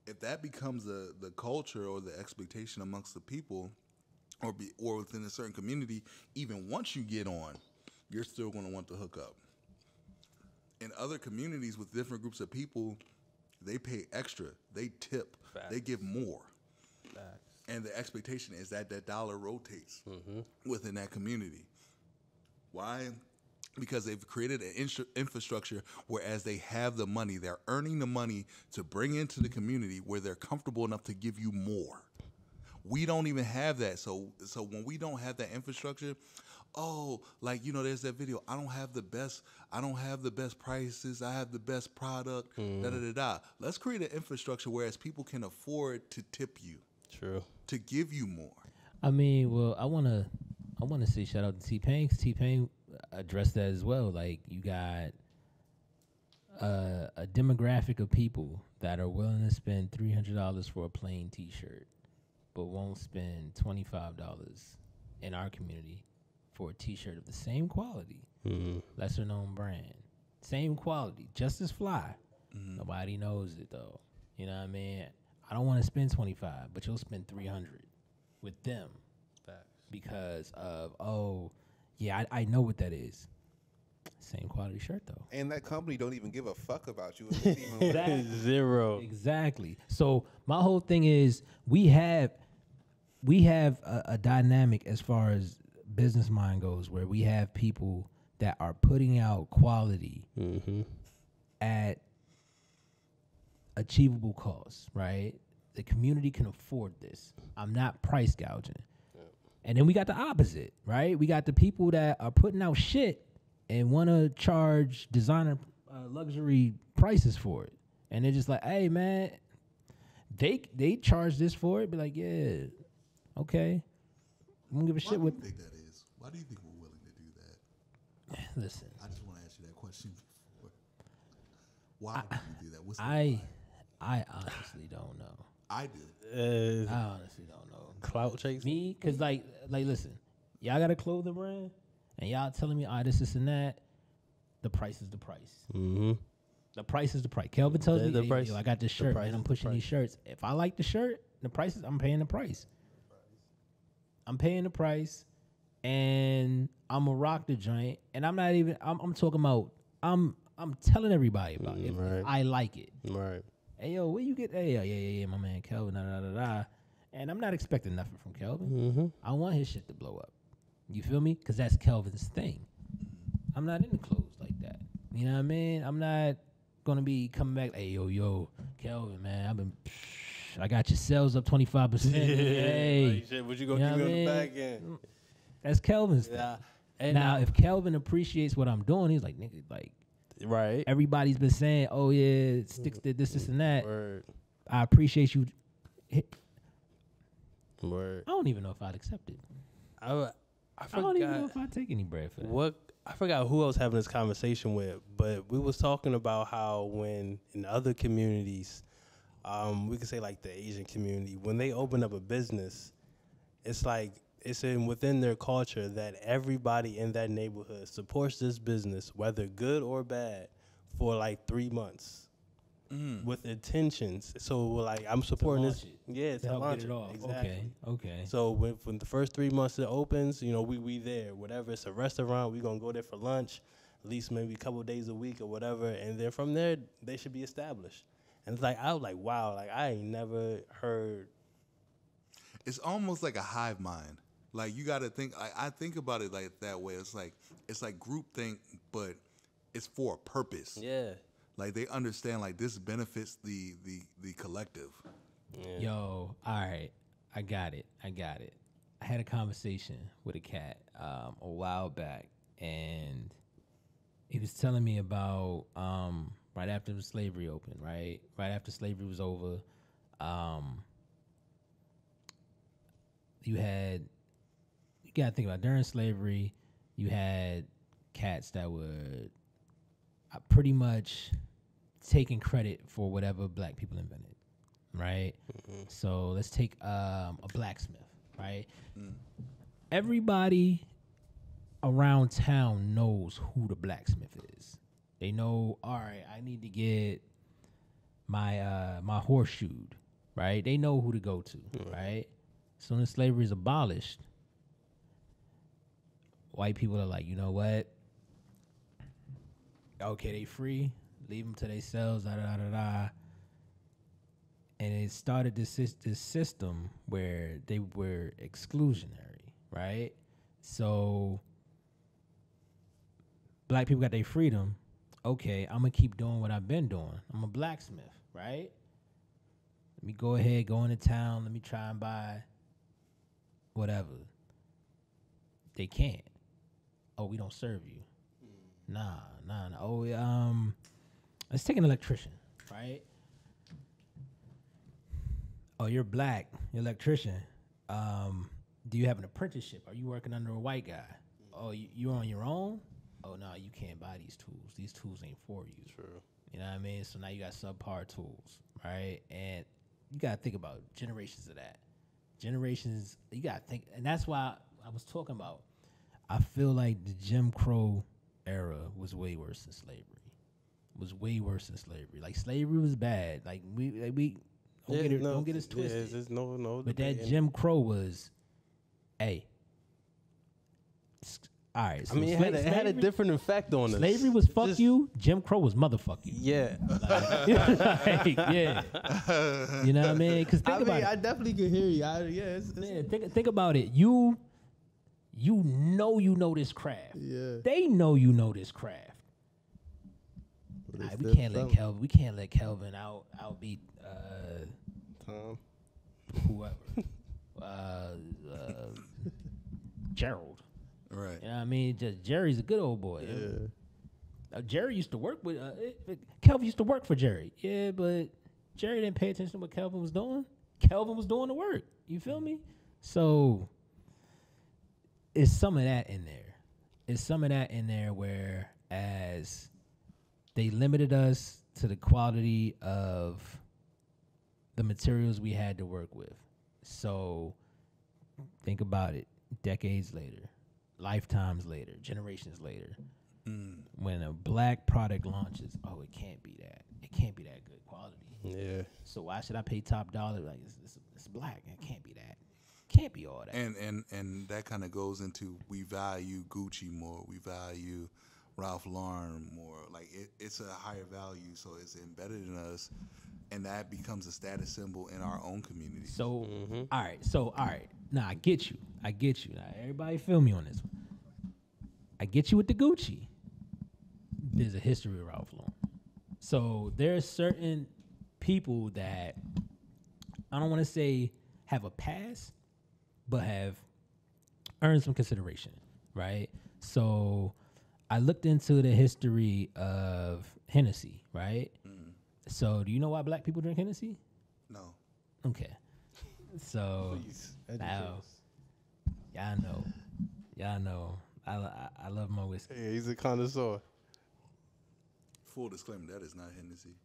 If that becomes the culture or the expectation amongst the people or within a certain community, even once you get on, you're still going to want the hookup. In other communities with different groups of people, they pay extra. They tip. Facts. They give more. Facts. And the expectation is that dollar rotates within that community. Why? because they've created an infrastructure, whereas they have the money, they're earning the money to bring into the community where they're comfortable enough to give you more. We don't even have that. So when we don't have that infrastructure, like, there's that video. I don't have the best prices. I have the best product. Da da da da. Let's create an infrastructure whereas people can afford to tip you. True. To give you more. I mean, well, I wanna say shout out to T-Pain. 'Cause T-Pain addressed that as well. Like, you got a demographic of people that are willing to spend $300 for a plain T-shirt, but won't spend $25 in our community for a T-shirt of the same quality, lesser known brand, same quality, just as fly. Nobody knows it though. You know what I mean? I don't want to spend 25, but you'll spend 300 with them. Facts. Because of I know what that is. Same quality shirt though. And that company don't even give a fuck about you. If it's even Exactly. Zero. Exactly. So my whole thing is we have a dynamic as far as business mind goes, where we have people that are putting out quality at achievable costs, right? The community can afford this. I'm not price gouging. And then we got the opposite, right? We got the people that are putting out shit and want to charge designer luxury prices for it. And they're just like, hey, man, they charge this for it. Be like, yeah, okay. I'm going to give a shit Why with. do you think that is? Why do you think we're willing to do that? Listen, I just want to ask you that question before. Why do you do that? What's the I why? honestly don't know. I do. I honestly don't know. Clout chasing. Me, because like, listen, y'all got a clothing brand, and y'all telling me, this and that. The price is the price. The price is the price. Kelvin tells me, The hey, price- yo, I got this the shirt, price and I'm is the pushing price. these shirts. If I like the shirt, the price is, I'm paying the price. I'm paying the price, and I'm a rock the joint, and I'm not even. I'm talking about. I'm telling everybody about it if Right. I like it. Right. Hey yo, where you get? Hey yo, yeah, my man Kelvin, da. And I'm not expecting nothing from Kelvin. I want his shit to blow up. You feel me? Because that's Kelvin's thing. I'm not into clothes like that. You know what I mean? I'm not gonna be coming back. Hey yo, Kelvin, man, I got your sales up 25%. Hey, Like, shit, what you You gonna know give what me on I the mean? back end? that's Kelvin's thing. Yeah. And Now, if Kelvin appreciates what I'm doing, he's like, nigga, like right. everybody's been saying, oh yeah, Sticks did this, and that. Word. I appreciate you. Word. I don't even know if I'd accept it. I I don't even know forgot if I'd take any bread for that. what I forgot who I was having this conversation with, but we was talking about how when in other communities, we could say like the Asian community, when they open up a business, it's like it's within their culture that everybody in that neighborhood supports this business, whether good or bad, for like 3 months. With intentions, so like I'm supporting this, launch yeah, To help launch get it off. exactly. Okay. So when the first 3 months it opens, we there. Whatever it's a restaurant, we gonna go there for lunch, at least maybe a couple of days a week or whatever, and then from there they should be established. And it's like I was like, wow, like I ain't never heard. It's almost like a hive mind. Like you got to think. I think about it like that way. It's like groupthink, but it's for a purpose. Yeah. Like they understand like this benefits the collective. Yo, all right. I got it. I had a conversation with a cat a while back, and he was telling me about right after the slavery opened, right after slavery was over, you gotta think about during slavery, you had cats that would pretty much taking credit for whatever black people invented, right? So let's take a blacksmith, right? Everybody around town knows who the blacksmith is. They know, all right, I need to get my my horseshoed, right? They know who to go to, right? As soon as slavery is abolished, white people are like, you know what? Okay, they free. Leave them to themselves. And it started this system where they were exclusionary, right? So black people got their freedom. Okay, I'm gonna keep doing what I've been doing. I'm a blacksmith, right? Let me go ahead, go into town. Let me try and buy whatever. They can't. Oh, we don't serve you. Nah. Oh, let's take an electrician, right? Oh, you're black, you're electrician. Do you have an apprenticeship? Are you working under a white guy? Oh, you're on your own? Oh, no, you can't buy these tools. These tools ain't for you. True. You know what I mean? So now you got subpar tools, right? And you got to think about generations of that. Generations, you got to think. And that's why I was talking about, I feel like the Jim Crow era was way worse than slavery. Was way worse than slavery. Like, slavery was bad. Like, we don't get us twisted. There's no. But that Jim Crow was, hey. All right. So I mean, it had a different effect on us. Slavery was fuck you. Jim Crow was motherfuck you. Yeah. Yeah. You know what I mean? Because think about it. I definitely can hear you. Man, think about it. You know this craft. Yeah. They know you know this craft. Right, we can't let Kelvin outbeat Tom. whoever. Gerald. Right. You know what I mean? Just Jerry's a good old boy. Yeah. Jerry used to work with Kelvin used to work for Jerry. Yeah, but Jerry didn't pay attention to what Kelvin was doing. Kelvin was doing the work. You feel me? So it's some of that in there. It's some of that in there where as they limited us to the quality of the materials we had to work with. So think about it. Decades later, lifetimes later, generations later, when a black product launches, oh, it can't be that. It can't be that good quality. Yeah. So why should I pay top dollar? Like it's black. It can't be that. Can't be all that. And that kind of goes into we value Gucci more. We value Ralph Lauren more. Like it's a higher value, so it's embedded in us, and that becomes a status symbol in our own community. So all right. Now I get you. Now everybody feel me on this one. I get you with the Gucci. There's a history of Ralph Lauren. So there's certain people that I don't want to say have a past, but have earned some consideration, right? So I looked into the history of Hennessy, right? So do you know why black people drink Hennessy? No. Okay. So Please, now, y'all know. I love my whiskey. Yeah, he's a connoisseur. Full disclaimer, that is not Hennessy.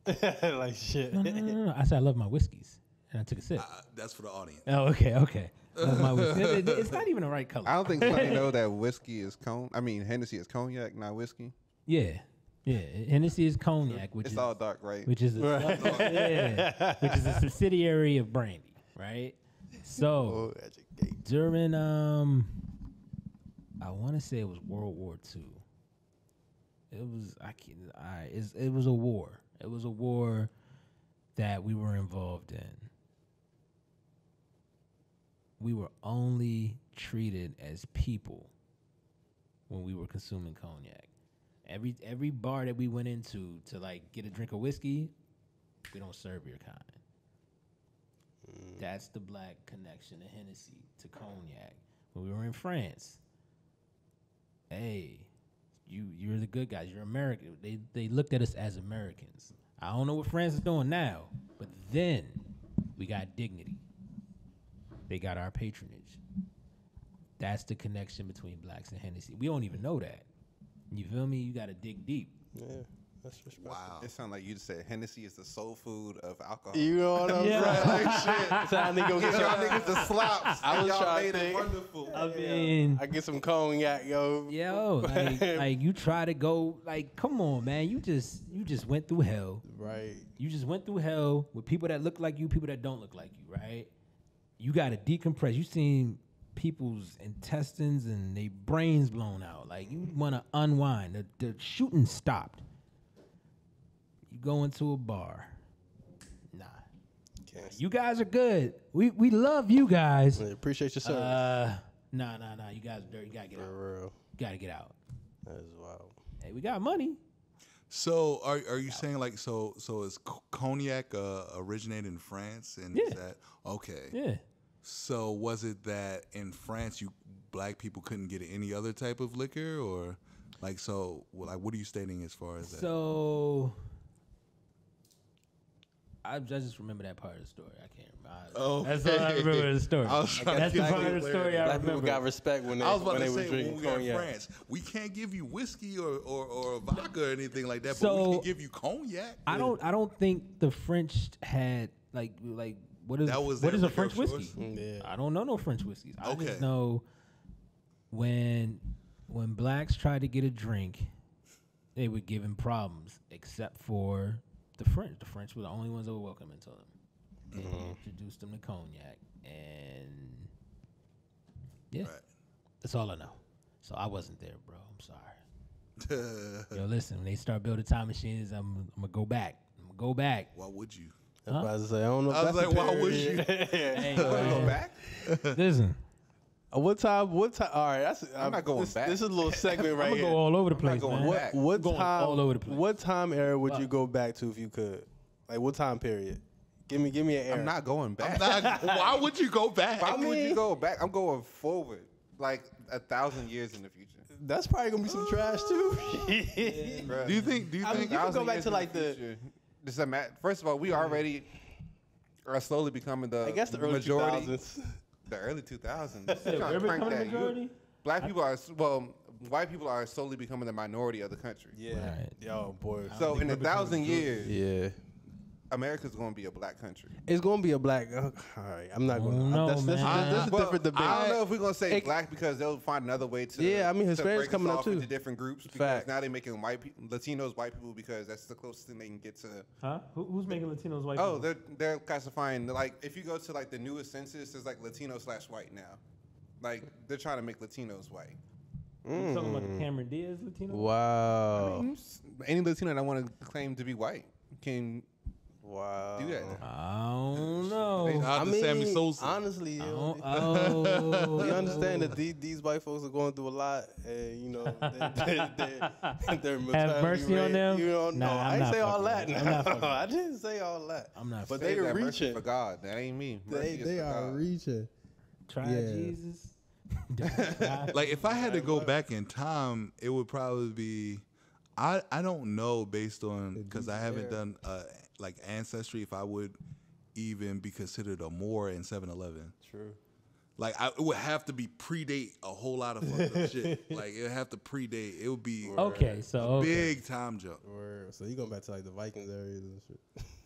Like shit. No. I said I love my whiskeys, and I took a sip. That's for the audience. Oh, okay. Love my whiskey. It's not even the right color. I don't think somebody know that whiskey is Hennessy is cognac, not whiskey. Yeah. Hennessy is cognac, which It's is all dark, right? which is which is a subsidiary of brandy, right? So during I want to say it was World War II. It was a war. It was a war that we were involved in. We were only treated as people when we were consuming cognac. Every bar that we went into to like get a drink of whiskey, we don't serve your kind. That's the black connection to Hennessy, to cognac. When we were in France, hey, you're the good guys. You're American. They looked at us as Americans. I don't know what France is doing now, but then we got dignity. They got our patronage. That's the connection between blacks and Hennessy. We don't even know that. You feel me? You got to dig deep. Yeah, that's respectful. Wow. It sounds like you just said Hennessy is the soul food of alcohol. You know what I'm saying? Like shit. So I think Get y'all niggas the slops. I was y'all trying made to it think. wonderful. I mean, I get some cognac, yo. like you try to go, like, come on, man. You just went through hell. Right. You just went through hell with people that look like you, people that don't look like you, right? You got to decompress. You seen people's intestines and their brains blown out. Like, you want to unwind. The shooting stopped. You go into a bar. Nah. You guys are good. We love you guys. Yeah, appreciate your service. Nah. You guys are dirty. You got to get out. For real. You got to get out. That is wild. Hey, we got money. So are you saying like so is cognac originated in France and is Yeah. that okay? Yeah. So was it that in France black people couldn't get any other type of liquor or like what are you stating as far as that? So I just remember that part of the story. I can't remember. Oh, That's all I remember of the story. I was trying That's to the get part of the story I Black people remember. got respect when they I was about when they to were say drinking when we were in cognac. France, we can't give you whiskey or vodka or anything like that, but So, we can give you cognac. I don't think the French had like what is That was what their is a liquor French of whiskey? choice? Yeah. I don't know no French whiskeys. I Okay. just know when blacks tried to get a drink, they were given problems, except for the French. The French were the only ones that were welcoming to them. They introduced them to cognac, and yeah, Right. that's all I know. So I wasn't there, bro. I'm sorry. Yo, listen, when they start building time machines, I'm gonna go back. Why would you? I was about to say, I don't know. If I was that's like, a why would period. you? Hey, Go man, back. listen, What time? All right, I'm not going back. This is a little segment right I'm gonna here. go all over the place, going man. back. What going time? all over the place. What time era would you go back to if you could? Like what time period? Give me an era. I'm not going back. Why would you go back? Why would you go back? I'm going forward, like 1,000 years in the future. That's probably gonna be some trash too. Do you think? I mean, you can go back to like First of all, we already are slowly becoming the I guess the early majority. 2000s. The early 2000s. We're Trying to crank becoming a that. majority? Black people white people are slowly becoming the minority of the country. Yeah. Right. Yo, boy. So in 1,000 years, Yeah. America's going to be a black country. It's gonna be a black. All right, I'm not gonna. no, That's man. a Well, different debate. I don't know if we're gonna say It- black because they'll find another way to. Yeah, I mean, to Hispanics break us coming up off too. into different groups because Fact. now they're making Latinos white people because that's the closest thing they can get to. Huh? Who's making Latinos white? Oh, people? they're classifying like if you go to like the newest census, it's like Latino/white now. Like they're trying to make Latinos white. You talking about the Cameron Diaz Latino? Wow. Any Latino that want to claim to be white can Wow. do that. I don't know. Out to Sammy Sosa. honestly, Oh, we understand that these white folks are going through a lot, and you know, they're Have mercy on them? You know, Nah, no, I'm I didn't not say all fucking that. with it. I'm not fucking with I didn't say all that. I'm not. But But they are That mercy reaching. for God. That ain't me. Mercy is They for are God. reaching. try yeah. Jesus. Like if I had to go back in time, it would probably be. I don't know based on because I haven't done like ancestry if I would even be considered a Moor in 7-Eleven. True. Like it would have to be predate a whole lot of fucked up shit. Like it would have to predate. It would be Okay, so okay. big time jump. So you going back to like the Vikings areas and shit.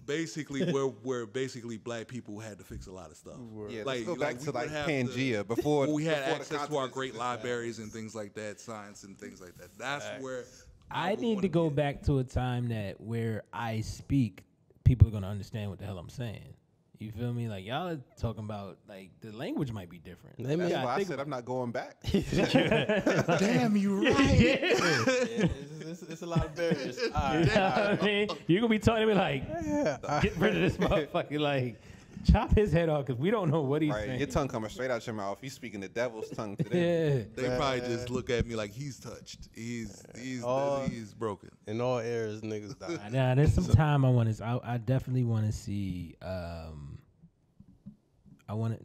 Basically, where basically black people had to fix a lot of stuff. Yeah, Like- let's go back like to we would like have Pangea before we had before the access to our continents great existed. libraries and things like that, science and things like that. That's where I would need wanna to go be. back to a time that where I speak, people are gonna understand what the hell I'm saying. You feel me? Like y'all are talking about like the language might be different. They may- That's Yeah, why I think said I'm not going back. Damn, you right. It's a lot of barriers. All You right. know what I mean? You're gonna be talking to me like, get rid of this motherfucker, like, chop his head off because we don't know what he's Right, saying. your tongue coming straight out your mouth. You speaking the devil's tongue to them. Yeah. They probably just look at me like he's touched. He's broken. In all areas, niggas die. Nah, there's some time I want to. I definitely want to see. I want to.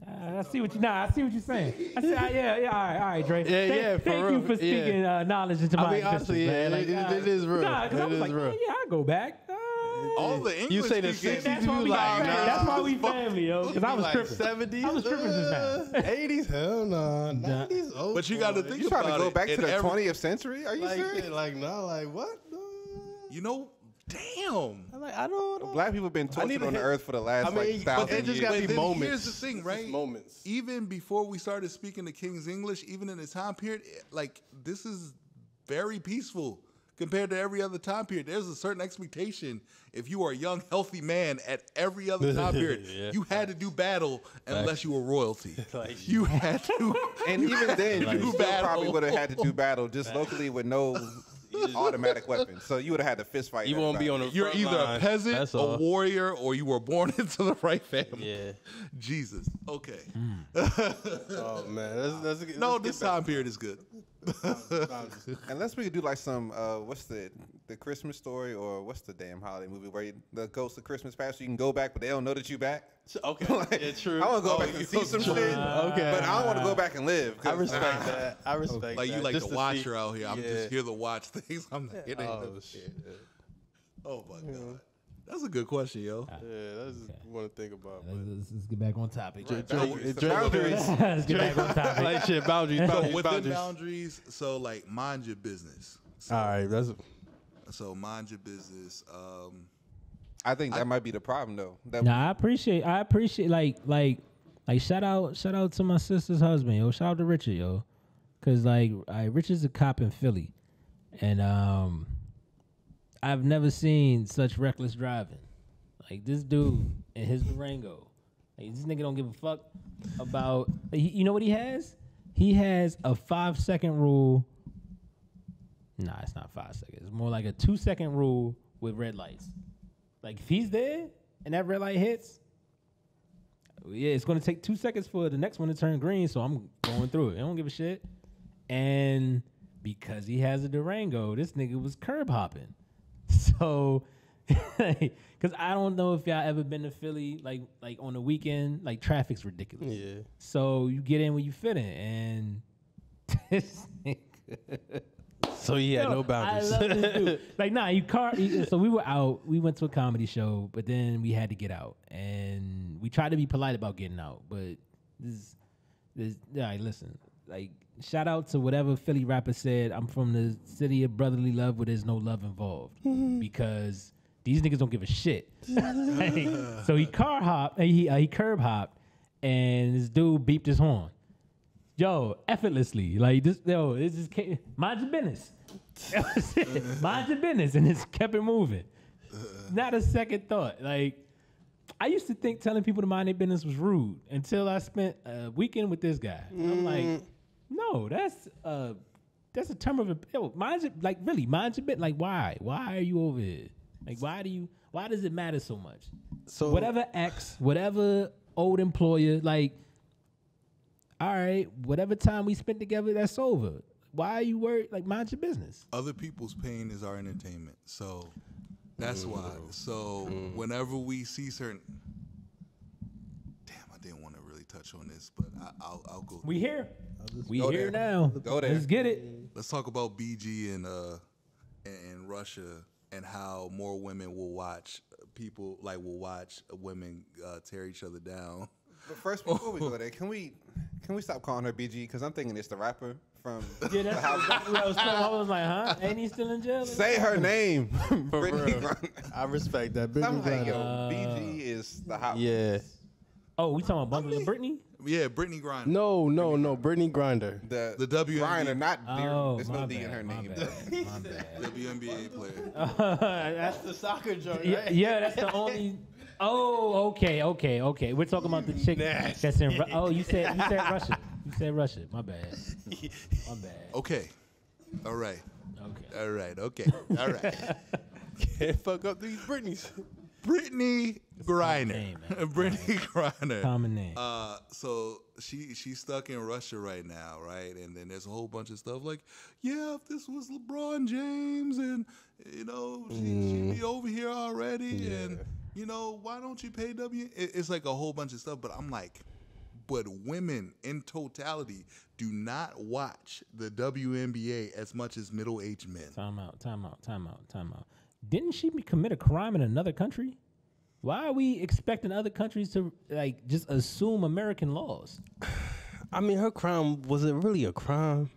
I see what you. Nah, I see what you're saying. I see. Yeah. All right, Dre. Yeah, for Thank real, you for speaking knowledge into my existence, honestly, man. it is real. Nah, because I It was is like, real. yeah, I go back. All the English You say the speaking- 60s, That's you why we like, family. nah. That's why we family, yo. Because I was like tripping. 70s? I was tripping just now. 80s? Hell no. 90s? Oh, But you got to boy. think You trying about to go it. back to In the every- 20th century? Are you Like, serious? shit, like, no, like, what? No. You know, damn. I'm like, I don't know. Black people have been need tortured to on the hit- earth for the last I mean, like but 1,000 they just years. gotta But be then moments. here's the thing, right? Moments. Even before we started speaking the King's English, even in the time period, like this is very peaceful compared to every other time period. There's a certain expectation. If you are a young, healthy man at every other time period, Yeah. you had to do battle unless you were royalty. Like- You had to. And even then, you do still battle. probably would have had to do battle just locally with no automatic weapon. So you would have had to fist fight. You won't be on the You're front either a line. peasant, That's a all. warrior, or you were born into the right family. Yeah. Jesus. Okay. Oh man, No, this time period is good. Unless we could do like some what's the Christmas Story, or what's the damn holiday movie where the ghost of Christmas past, you can go back but they don't know that you back. Okay, Like, yeah, true. I want to go Oh, back and see some true. shit. Okay. But I don't want to go back and live. I respect that. I respect Like that. you like Just the to watcher see- out here. I'm Yeah. just here to watch things. I'm not here to Oh oh, shit. oh my god. That's a good question, yo. Yeah, that's just want to think about. But. Let's get back on topic. Boundaries. Joe- Boundaries. Let's get back on topic. Like shit, boundaries. So boundaries, within boundaries. boundaries, so like mind your business. So, All right, that's so mind your business. I think that might be the problem though. That Nah, I appreciate like shout out to my sister's husband, yo. Shout out to Richard, yo. Cause like Richard's a cop in Philly. And I've never seen such reckless driving. Like this dude in his Durango. Like this nigga don't give a fuck about you know what he has? He has a 5-second rule. Nah, it's not 5 seconds. It's more like a 2-second rule with red lights. Like if he's there and that red light hits, yeah, it's gonna take 2 seconds for the next one to turn green, so I'm going through it. I don't give a shit. And because he has a Durango, this nigga was curb hopping. So, because I don't know if y'all ever been to Philly, like on the weekend, like traffic's ridiculous. yeah. So you get in where you fit in, and this nigga. So he had no I boundaries. love this dude. Like, nah, so we were out. We went to a comedy show, but then we had to get out, and we tried to be polite about getting out. But listen, like, shout out to whatever Philly rapper said. I'm from the city of brotherly love where there's no love involved, because these niggas don't give a shit. Like, so he car hopped, he curb hopped, and this dude beeped his horn. Yo, effortlessly, like this. Yo, this is mind your business. That was it. Mind your business, and it's kept it moving. Not a second thought. Like I used to think telling people to mind their business was rude until I spent a weekend with this guy. And I'm like, no, that's a term of yo, mind your really mind your business. Like why? Why are you over here? Like why does it matter so much? So Whatever ex, whatever old employer, like. All right, whatever time we spent together, that's over. Why are you worried? Like, mind your business. Other people's pain is our entertainment. So that's why. So whenever we see certain, damn, I didn't want to really touch on this, but I'll go. We here. We go here there. now. Go there. Let's get it. Let's talk about BG and Russia and how more women will watch women tear each other down. But first, before we go there, can we stop calling her BG? Because I'm thinking it's the rapper from. Yeah, that's exactly what I was saying. I was like, huh? Ain't he still in jail? Say her name, Brittany real. Griner. I respect that. I'm like, yo, Uh, BG is the hot. Yeah. Oh, we talking about Bumble Brittany? Yeah, Brittany Griner. No. Brittany Grinder. The WNBA. Griner, not Oh, there's my no D in bad, her my name. bad, my bad. WNBA player. That's the soccer joint, yeah, that's the only. Oh, okay. We're talking about the chick that's in. Oh, you said Russia. You said Russia. My bad. My bad. Okay. All right. Okay. All right. Okay. All right. Can't fuck up these Britneys. Brittany Griner. name, man. Brittany Griner. Common name. So she's stuck in Russia right now, right? And then there's a whole bunch of stuff like, yeah, if this was LeBron James, and she'd be over here already, and why don't you pay It's like a whole bunch of stuff. But I'm like, but women in totality do not watch the WNBA as much as middle-aged men. Time out. Didn't she commit a crime in another country? Why are we expecting other countries to like just assume American laws? I mean, her crime wasn't really a crime.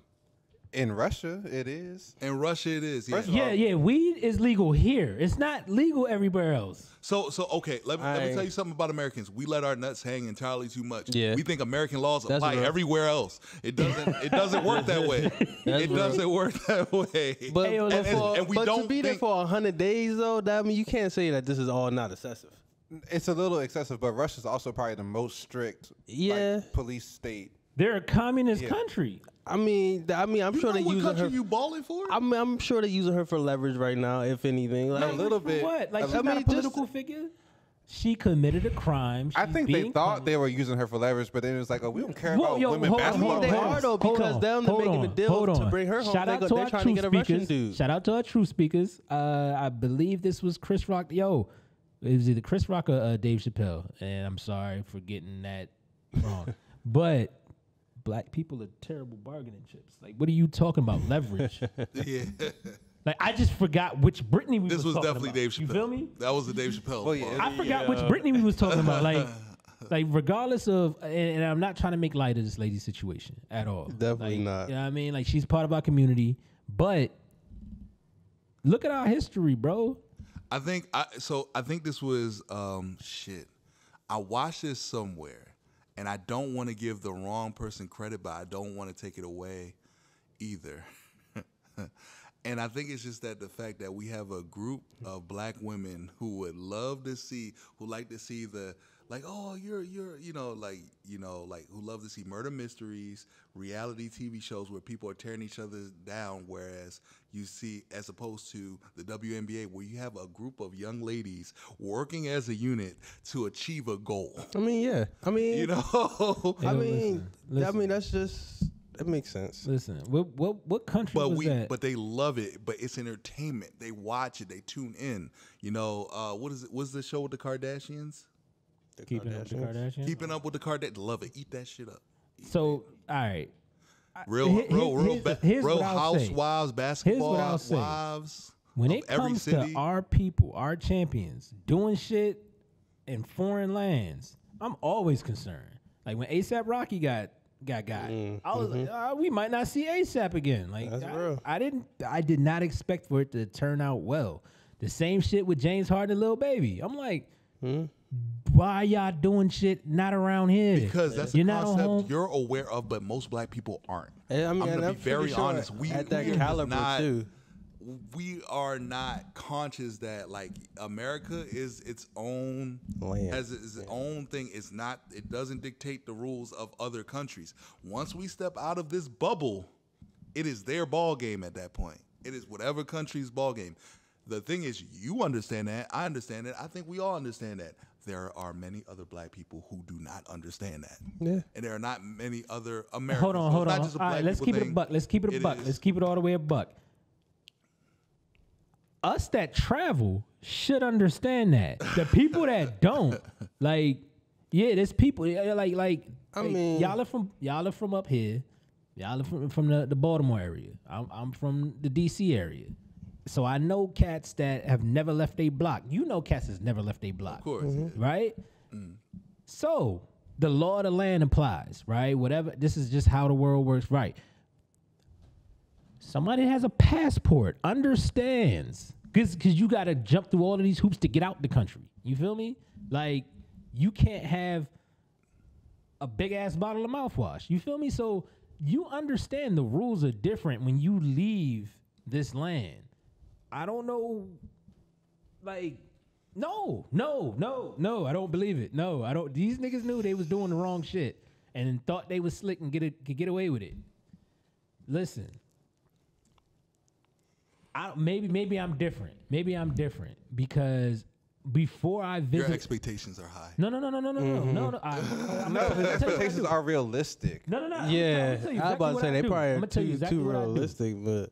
In Russia, it is. In Russia, it is. Yeah. First of all- Yeah, weed is legal here. It's not legal everywhere else. So okay, let me tell you something about Americans. We let our nuts hang entirely too much. Yeah. We think American laws That's apply real. everywhere else. It doesn't work that way. That's It real. doesn't work that way. But, Hey, yo, and we but don't to be there think- for 100 days, though, that mean you can't say that this is all not excessive. It's a little excessive, but Russia's also probably the most strict Yeah. police state. They're a communist Yeah. country. I'm sure they're what using country her. you balling for? I'm sure they're using her for leverage right now, if anything. Like, A little bit. What? Like, I she's not mean, a political figure? She committed a crime. I She's think they being thought punished. they were using her for leverage, but then it was like, oh, we don't care Whoa, about yo, women hold on, basketball hold on, they hold are on. though, because them they're making the deal to bring her home. Shout out to They're our trying to true get a Russian speakers. dude. Shout out to our true speakers. I believe this was Chris Rock. Yo, it was either Chris Rock or Dave Chappelle. And I'm sorry for getting that wrong. But black people are terrible bargaining chips. Like, what are you talking about? Leverage. Yeah. Like, I just forgot which Britney we This was talking definitely about. Dave Chappelle. You feel me? That was the Dave Chappelle. Well, yeah. part. I forgot which Britney we was talking about. Like regardless of, and I'm not trying to make light of this lady's situation at all. Definitely Like, not. You know what I mean? Like, she's part of our community, but look at our history, bro. I think this was shit. I watched this somewhere, and I don't want to give the wrong person credit, but I don't want to take it away either. And I think it's just that the fact that we have a group of black women who would love to see, who like to see the, like, oh, you're, who love to see murder mysteries, reality TV shows where people are tearing each other down, whereas you see, as opposed to the WNBA, where you have a group of young ladies working as a unit to achieve a goal. I mean, yeah. I mean, You know? I mean, listen. that's just that makes sense. Listen, what country But was that? but they love it. But it's entertainment. They watch it. They tune in. You know, what is it? What's the show with the Kardashians? Keeping up with the Kardashians. Keeping Up with the Kardashians. Love it. Eat that shit up. So, all right. Real Here's what I'll say. housewives, basketball I'll say. wives. When of it every comes city. to our people, our champions, doing shit in foreign lands, I'm always concerned. Like when ASAP Rocky got, I was like, we might not see ASAP again. Like That's real. I did not expect for it to turn out well. The same shit with James Harden and Lil Baby. I'm like, why y'all doing shit not around here? Because that's You're a not on home. concept you're aware of, but most black people aren't. Yeah, I mean, I'm and gonna be very pretty sure honest. at that we are caliber not, too. We are not conscious that like America is its own Land. has its own thing. It's not. It doesn't dictate the rules of other countries. Once we step out of this bubble, it is their ball game at that point. It is whatever country's ball game. The thing is, you understand that. I understand that. I think we all understand that. There are many other black people who do not understand that. Yeah. And there are not many other Americans. Hold on, So hold it's on. not just a All right, black let's people keep it a thing. buck. Let's keep it a buck. is. Let's keep it all the way a buck. Us that travel should understand that. The people that don't, like, yeah, there's people like. I mean- y'all are from up here. Y'all are from the Baltimore area. I'm from the DC area. So I know cats that have never left a block. You know cats has never left a block. Of course. Right? So the law of the land applies, right? Whatever. This is just how the world works, right? Somebody has a passport, understands, because you got to jump through all of these hoops to get out the country. You feel me? Like, you can't have a big ass bottle of mouthwash. You feel me? So you understand the rules are different when you leave this land. I don't know, like, no, I don't believe it. No, I don't. These niggas knew they was doing the wrong shit and thought they was slick and could get away with it. Listen, maybe I'm different. Maybe I'm different because before I Your visit, expectations are high. no. Expectations are realistic. No. Yeah, I was about to say they probably I'm are tell you too exactly what I do. realistic, but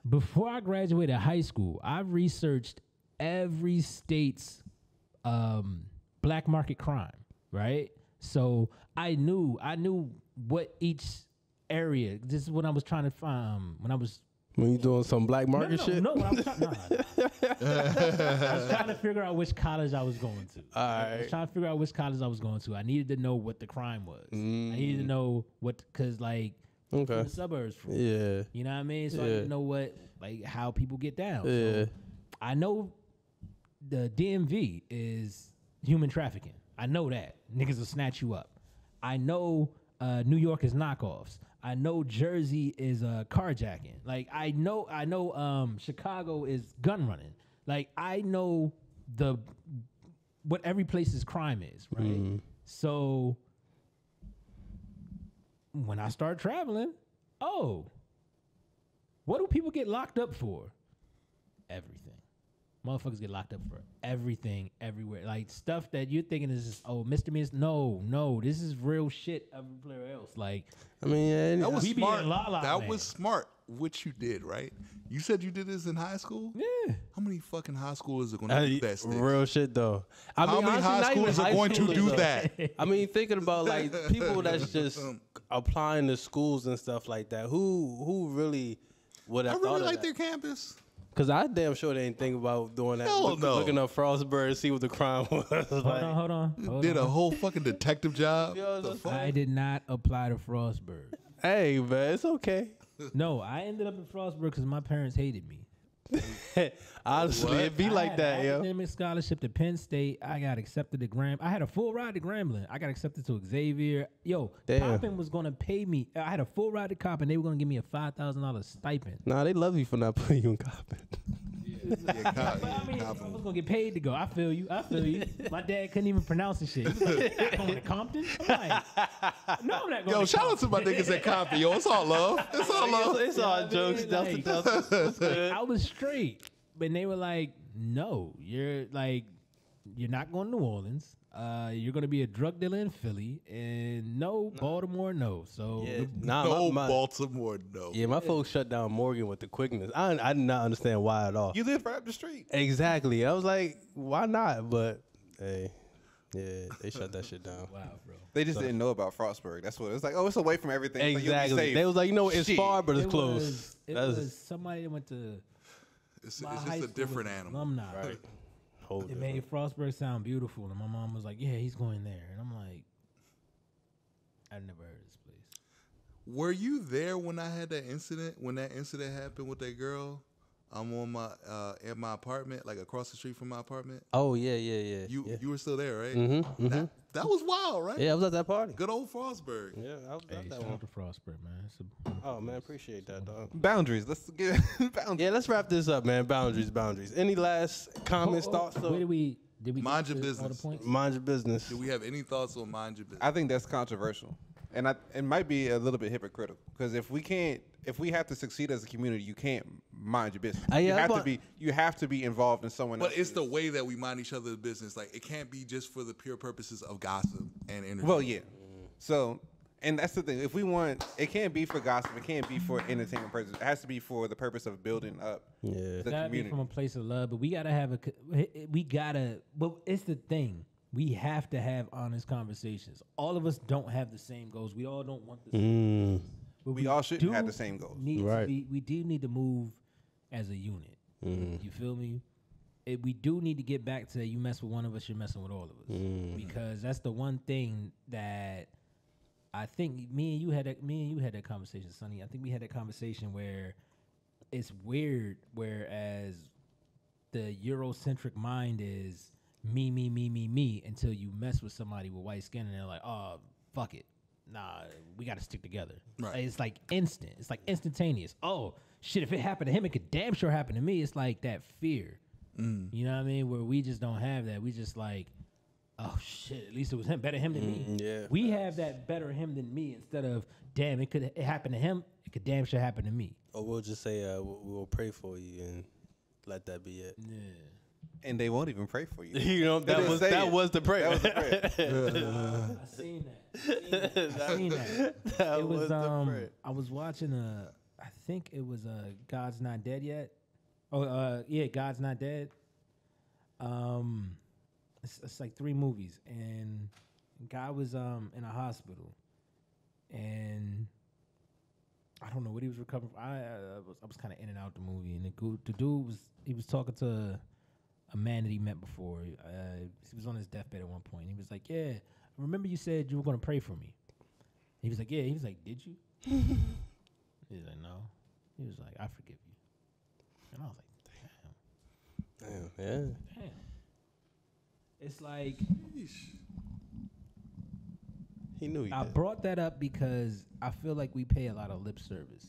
Before I graduated high school, I researched every state's black market crime, right? So I knew what each area. This is what I was trying to find when I was. when you doing some black market shit, No, I was trying. I was trying to figure out which college I was going to. I was trying to figure out which college I was going to. I needed to know what the crime was. I needed to know because like. From okay, the suburbs, from. yeah, You know what I mean? So I Yeah. didn't know how people get down. yeah. So I know the DMV is human trafficking. I know that. Niggas will snatch you up. I know New York is knockoffs. I know Jersey is carjacking. Like I know Chicago is gun running. Like I know what every place's crime is, right? So when I start traveling, Oh, what do people get locked up for? Everything. Motherfuckers get locked up for everything, everywhere. Like stuff that you're thinking is just, misdemeanors. No, this is real shit everywhere else. Like, I mean, yeah, That was We be in smart. La La That Land. was smart. What you did, right? You said you did this in high school. yeah. How many fucking high schoolers are going to do that? Sticks? real shit though. I How mean, many honestly, high not even schoolers are high going to schoolers, do though. that? I mean, thinking about like people that's just applying to schools and stuff like that. Who really would I have really thought like of their that? campus. Because I damn sure they didn't think about doing that. Hell no. Looking up Frostburg, see what the crime was. Hold on. Did a whole fucking detective job. Yo, The that's- fuck? I did not apply to Frostburg. Hey man, it's okay. No, I ended up in Frostburg because my parents hated me. Honestly, What? it be I like had that, an yo. academic scholarship to Penn State. I got accepted to Graham. I had a full ride to Grambling. I got accepted to Xavier. Yo, Damn. Coppin was gonna pay me. I had a full ride to Coppin. They were gonna give me a $5,000 stipend. Nah, they love you for not putting you in Coppin. Yeah, But I mean, I was gonna get paid to go. I feel you. My dad couldn't even pronounce the shit. He was like, "You going to Compton?" I'm like, "No, I'm not going." Yo, to shout out to my niggas at Compton. Yo, it's all love. It's all love. It's all jokes. Like, That's I was straight, but they were like, "No, you're not going to New Orleans. You're going to be a drug dealer in Philly, and no, Baltimore, no." So yeah, nah, No my, Baltimore, no. yeah, my folks shut down Morgan with the quickness. I did not understand why at all. You live right up the street. Exactly. I was like, why not? But hey, yeah, they shut that shit down. wow, bro. They just didn't know about Frostburg. That's what it's like. Oh, it's away from everything. so you'll be Exactly. safe. They was like, you know, it's Shit. far, but it's It close. It That's was somebody that went to It's my just high a school different was animal. alumni. right. Hold It it. made Frostburg sound beautiful, and my mom was like, "Yeah, he's going there," and I'm like, "I've never heard of this place." Were you there when I had that incident? When that incident happened with that girl? I'm on my in my apartment, like across the street from my apartment. Oh yeah, yeah. You were still there, right? Mm-hmm. That was wild, right? Yeah, I was at that party. Good old Frostburg. Yeah, I was Hey, at that shout one. out to Frostburg, man. It's a, Oh man, appreciate that, dog. Boundaries. Let's get boundaries. Yeah, let's wrap this up, man. Boundaries. Any last comments, thoughts? Where did we Mind get your to all the business. points? Mind your business. Do we have any thoughts on mind your business? I think that's controversial, and it might be a little bit hypocritical because if we have to succeed as a community, you can't mind your business. Yeah, you have to be involved in someone But else's it's the way that we mind each other's business. Like it can't be just for the pure purposes of gossip and entertainment. Well, yeah. So, and that's the thing. If we want, it can't be for gossip. It can't be for entertainment purposes. It has to be for the purpose of building up Yeah. the Gotta be community. from a place of love, but we gotta have but it's the thing. We have to have honest conversations. All of us don't have the same goals. We all don't want the same. But We all shouldn't do have the same goals. need to Right. we do need to move as a unit. You feel me? We do need to get back to you mess with one of us, you're messing with all of us. Because that's the one thing that I think me and you had that conversation, Sonny. I think we had that conversation where it's weird, whereas the Eurocentric mind is me until you mess with somebody with white skin and they're like, oh, fuck it. Nah, we got to stick together. Right. Like, it's like instant. It's like instantaneous. Oh, shit, if it happened to him, it could damn sure happen to me. It's like that fear. You know what I mean? Where we just don't have that. We just like, oh, shit, at least it was him. Better him than me. yeah. We have that better him than me instead of, damn, it happen to him. It could damn sure happen to me. Or we'll just say we'll pray for you and let that be it. Yeah. And they won't even pray for you. You know, They didn't say it. was the prayer. That was the prayer. I seen that. That It was the prayer. I was watching I think it was God's Not Dead Yet. Oh yeah, God's Not Dead. It's like 3 movies, and guy was in a hospital, and I don't know what he was recovering from. I was kind of in and out the movie, and the dude was talking to a man that he met before. He was on his deathbed at one point. He was like, "Yeah, I remember you said you were going to pray for me." He was like, "Yeah." He was like, "Did you?" He was like, "No." He was like, "I forgive you." And I was like, Damn, "Damn." It's like he knew he I did. brought that up because I feel like we pay a lot of lip service.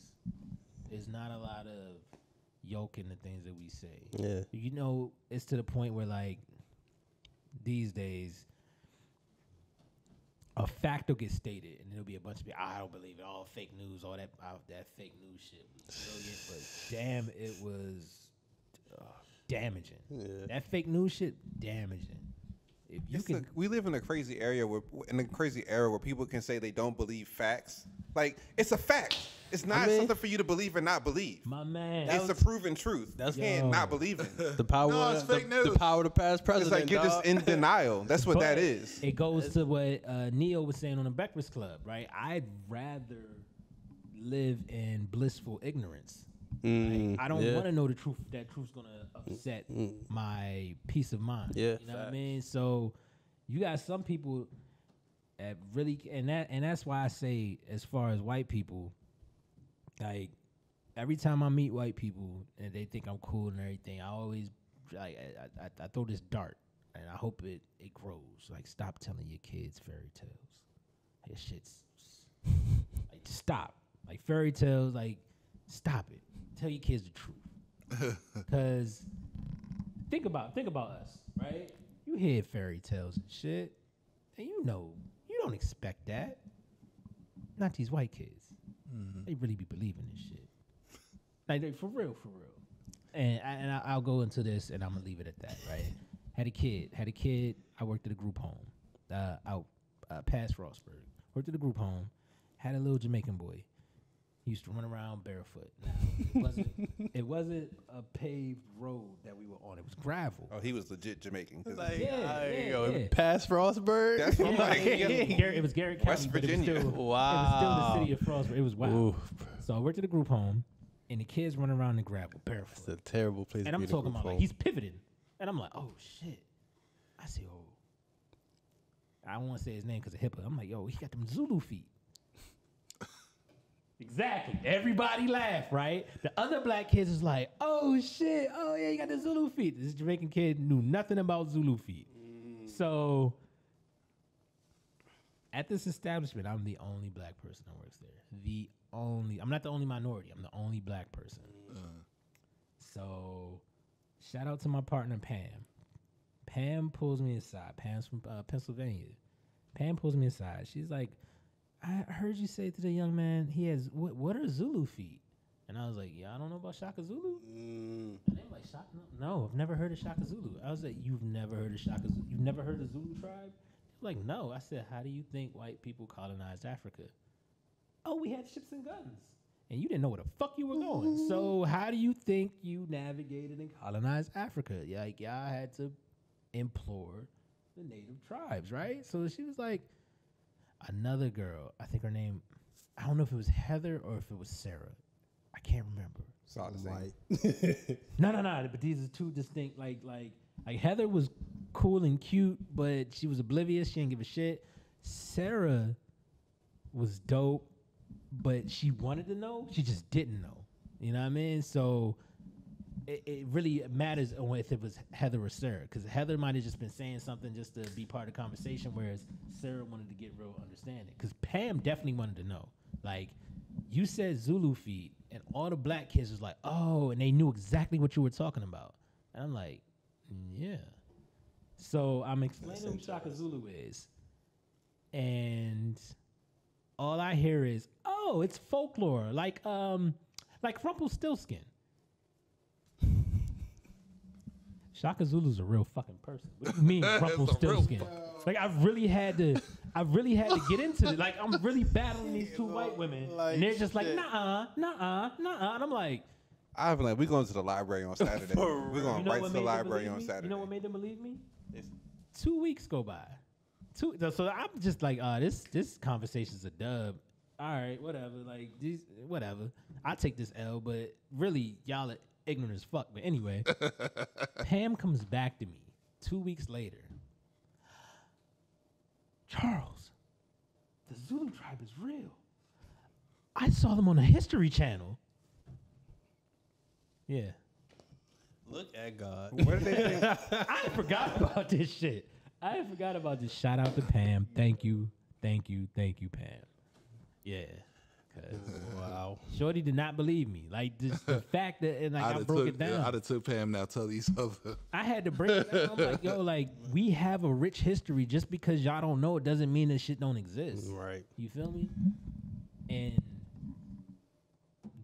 There's not a lot of yoke in the things that we say. Yeah. You know, it's to the point where like these days a fact will get stated, and there'll be a bunch of people, I don't believe it, all fake news, all that fake news shit was brilliant, but damn, it was damaging. Yeah. That fake news shit, damaging. If you we live in a crazy era where people can say they don't believe facts. Like, it's a fact. It's not something for you to believe or not believe. My man, it's a proven truth. You can't not believe it. The power, the power of the past president. It's like you're just in denial. That's what that is. It goes to what Neo was saying on the Breakfast Club, right? I'd rather live in blissful ignorance. Like, I don't want to know the truth. That truth's gonna upset my peace of mind. Yeah, you know what I mean. So you got some people that really, and that's why I say, as far as white people, like every time I meet white people and they think I'm cool and everything, I always like I throw this dart and I hope it grows. Like, stop telling your kids fairy tales. Like, shit's like, stop. Like, fairy tales, like, stop it. Tell your kids the truth. Because think about us, right? You hear fairy tales and shit, and you know you don't expect that. Not these white kids. They really be believing this shit. Like, for real. And I'll go into this, and I'm gonna leave it at that, right? Had a kid. I worked at a group home out past Frostburg. Worked at a group home. Had a little Jamaican boy. He used to run around barefoot. Now, it wasn't a paved road that we were on. It was gravel. Oh, he was legit Jamaican. Yeah. Past Frostburg. That's what I'm like. It was Garrett County, West Virginia. It was still the city of Frostburg. It was wild. Oof. So I worked at a group home, and the kids running around in gravel barefoot. It's a terrible place. And I'm talking about, like, he's pivoting, and I'm like, oh shit. I say, oh. I don't want to say his name because of HIPAA. I'm like, yo, he got them Zulu feet. Exactly. Everybody laughed, right? The other black kids was like, oh shit, oh yeah, you got the Zulu feet. This Jamaican kid knew nothing about Zulu feet. So at this establishment, I'm the only black person that works there. I'm not the only minority, I'm the only black person. So shout out to my partner, Pam. Pam pulls me aside. Pam's from Pennsylvania. Pam pulls me aside. She's like, I heard you say to the young man, he has, what are Zulu feet? And I was like, yeah, I don't know about Shaka Zulu. And they were like, Shaka? No, I've never heard of Shaka Zulu. I was like, you've never heard of Shaka Zulu? You've never heard of Zulu tribe? They're like, no. I said, how do you think white people colonized Africa? Oh, we had ships and guns. And you didn't know where the fuck you were going. So how do you think you navigated and colonized Africa? Like, y'all had to implore the native tribes, right? So she was like, another girl, I think her name, I don't know if it was Heather or if it was Sarah. I can't remember. No, but these are two distinct, like Heather was cool and cute, but she was oblivious. She didn't give a shit. Sarah was dope, but she wanted to know. She just didn't know. You know what I mean? So it really matters if it was Heather or Sarah, because Heather might have just been saying something just to be part of the conversation, whereas Sarah wanted to get real understanding. Because Pam definitely wanted to know. Like, you said Zulu feet, and all the black kids was like, oh, and they knew exactly what you were talking about. And I'm like, yeah. So I'm explaining who Shaka Zulu is, and all I hear is, oh, it's folklore, like Rumpelstiltskin. Shaka Zulu's a real fucking person. What do you mean, Rumpelstiltskin? Like, I've really had to get into it. Like, I'm really battling these two white women, and they're just like, nah. And I'm like, I've been like, we're going to the library on Saturday. We're going right to the library on Saturday. You know what made them believe me? 2 weeks go by. So I'm just like, this conversation's a dub. All right, whatever. Like, whatever. I take this L, but really, y'all are ignorant as fuck. But anyway, Pam comes back to me 2 weeks later. Charles, the Zulu tribe is real. I saw them on the History Channel. Yeah. Look at God. What did they think? I forgot about this shit. Shout out to Pam. Thank you, Pam. Yeah. America. Wow. Shorty did not believe me. Like just the fact that, and like I broke it down. I'd have took Pam. Now tell these other. I had to break it down. I'm like, yo, like we have a rich history. Just because y'all don't know it doesn't mean that shit don't exist. Right. You feel me? And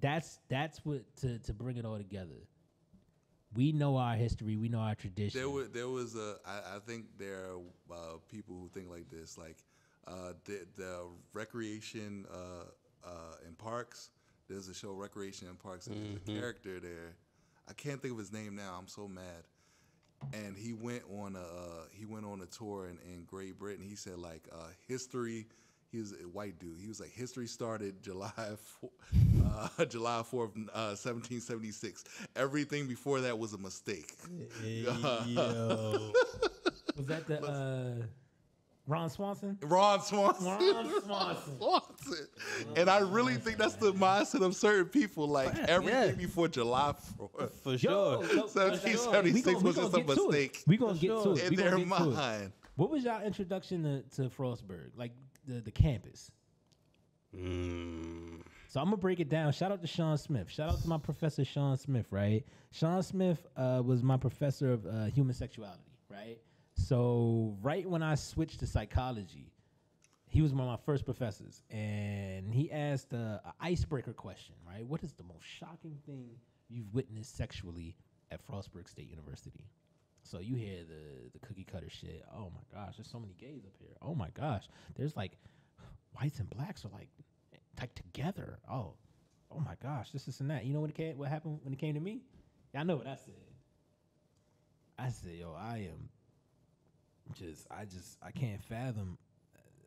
that's what to bring it all together. We know our history. We know our tradition. There was I think there are people who think like this, like the recreation in parks. There's a show, Recreation in Parks, and there's a character there. I can't think of his name now. I'm so mad. And he went on a tour in Great Britain. He said like history. He was a white dude. He was like, history started July 4th, 1776. Everything before that was a mistake. Yo. Was that the Ron Swanson? Ron Swanson. Ron Swanson. Swanson. And I really think that's the mindset of certain people. Like everything before July 4th. For sure. 1776 was just a mistake We're going to get to it. in their mind. What was y'all introduction to Frostburg? Like the campus? So I'm going to break it down. Shout out to Sean Smith. Shout out to my professor, Sean Smith, right? Sean Smith was my professor of human sexuality, right? So right when I switched to psychology, he was one of my first professors, and he asked an icebreaker question, right? What is the most shocking thing you've witnessed sexually at Frostburg State University? So you hear the cookie cutter shit. Oh my gosh, there's so many gays up here. Oh my gosh, there's like whites and blacks are like together. Oh my gosh, this and that. You know what happened when it came to me? Y'all know what I said. I said, yo, I can't fathom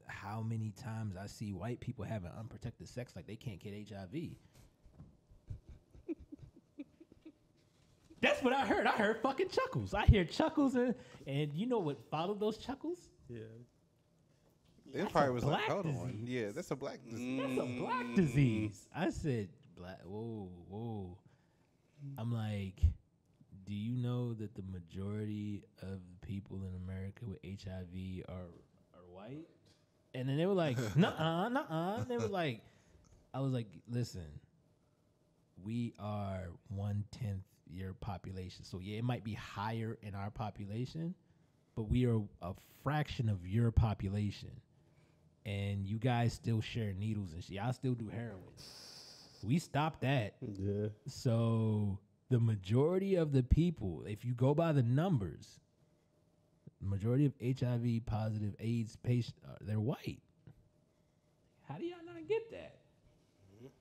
how many times I see white people having unprotected sex like they can't get HIV. That's what I heard. I heard fucking chuckles. I hear chuckles, and you know what followed those chuckles? Yeah. It probably was like, black hold on. disease. Yeah, that's a black disease. That's a black disease. I said, black. Whoa. I'm like, do you know that the majority of people in America with HIV are white? And then they were like, nuh-uh. They were like, I was like, listen, we are 1/10 your population. So yeah, it might be higher in our population, but we are a fraction of your population. And you guys still share needles and shit. Y'all still do heroin. We stopped that. Yeah. So the majority of the people, if you go by the numbers, the majority of HIV positive AIDS patients, they're white. How do y'all not get that?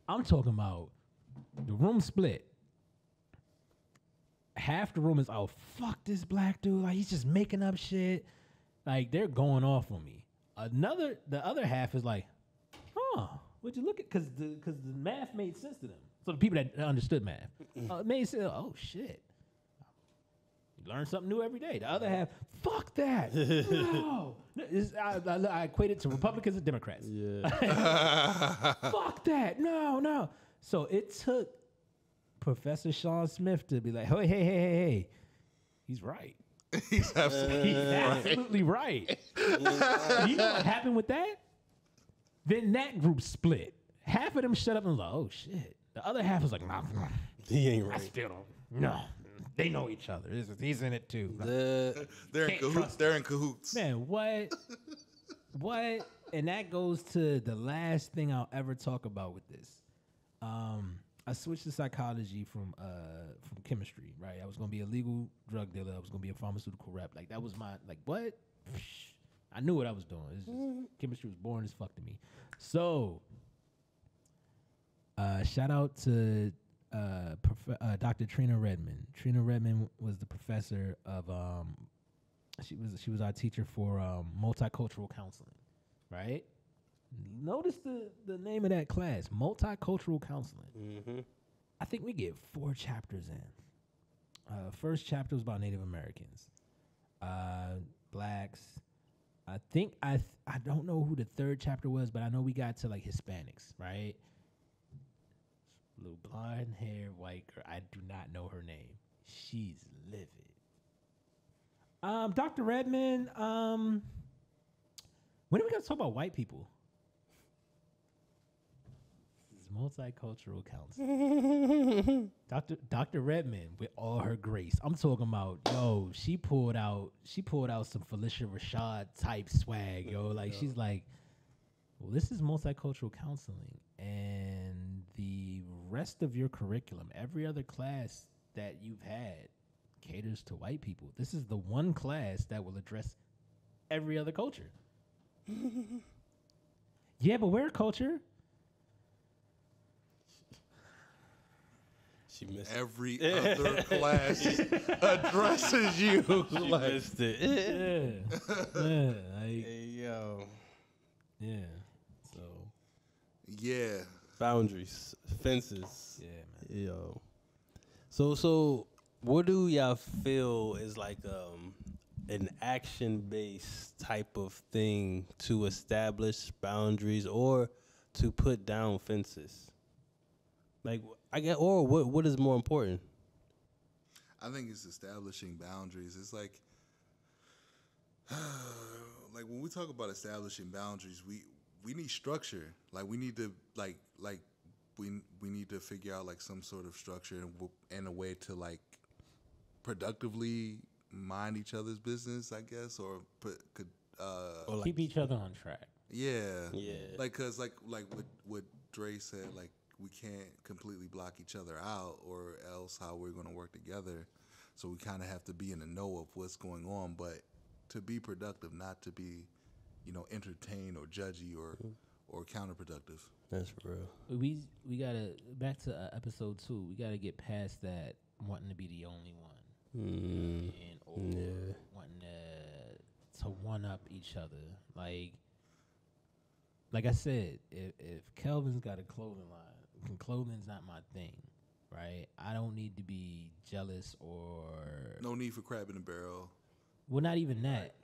I'm talking about the room split. Half the room is, oh, fuck this black dude. Like, he's just making up shit. Like, they're going off on me. The other half is like, would you look at, because the math made sense to them. So the people that understood math, it made sense. Oh, shit. You learn something new every day. The other half, fuck that. No. I equate it to Republicans and Democrats. Yeah. Fuck that. No. So it took Professor Sean Smith to be like, hey. He's right. He's absolutely right. You know what happened with that? Then that group split. Half of them shut up and was like, oh, shit. The other half was like, nah. He ain't I right. still don't. No. They know each other. He's in it too. They're in cahoots. They're in cahoots. Man, what? And that goes to the last thing I'll ever talk about with this. I switched to psychology from chemistry, right? I was gonna be a legal drug dealer. I was gonna be a pharmaceutical rep. Like that was my what? I knew what I was doing. It's just, chemistry was boring as fuck to me. So, shout out to Dr. Trina Redmond. Trina Redmond was the professor of she was our teacher for multicultural counseling, right? Notice the name of that class, multicultural counseling. Mm-hmm. I think we get 4 chapters in. First chapter was about Native Americans, blacks. I think I don't know who the third chapter was, but I know we got to like Hispanics, right? Little blonde hair white girl. I do not know her name. She's livid. Dr. Redmond. When are we gonna talk about white people? multicultural counseling. Dr. Redmond with all her grace. I'm talking about, yo, she pulled out some Felicia Rashad type swag, yo. Like she's like, well, this is multicultural counseling, and the rest of your curriculum, every other class that you've had, caters to white people. This is the one class that will address every other culture. Yeah, but we're a culture. She missed Every other class addresses you. She like, missed it. Yeah, like, Hey, yo. yeah. So, yeah. Boundaries, fences. yeah, man. Yo. So what do y'all feel is like an action-based type of thing to establish boundaries or to put down fences? Like, I get, or what is more important? I think it's establishing boundaries. It's like when we talk about establishing boundaries, we need structure. Like we need to we need to figure out like some sort of structure and a way to like productively mind each other's business, I guess, or Or like, Keep each other on track. yeah, Yeah. like because like what Dre said, like we can't completely block each other out, or else how we're gonna work together. So we kind of have to be in the know of what's going on, but to be productive, not to be, entertained or judgy or counterproductive. That's for real. We gotta back to episode 2. We gotta get past that wanting to be the only one, or wanting to one up each other. Like I said, if Kelvin's got a clothing line, clothing's not my thing, right? I don't need to be jealous or No need for crab in a barrel. well, not even that.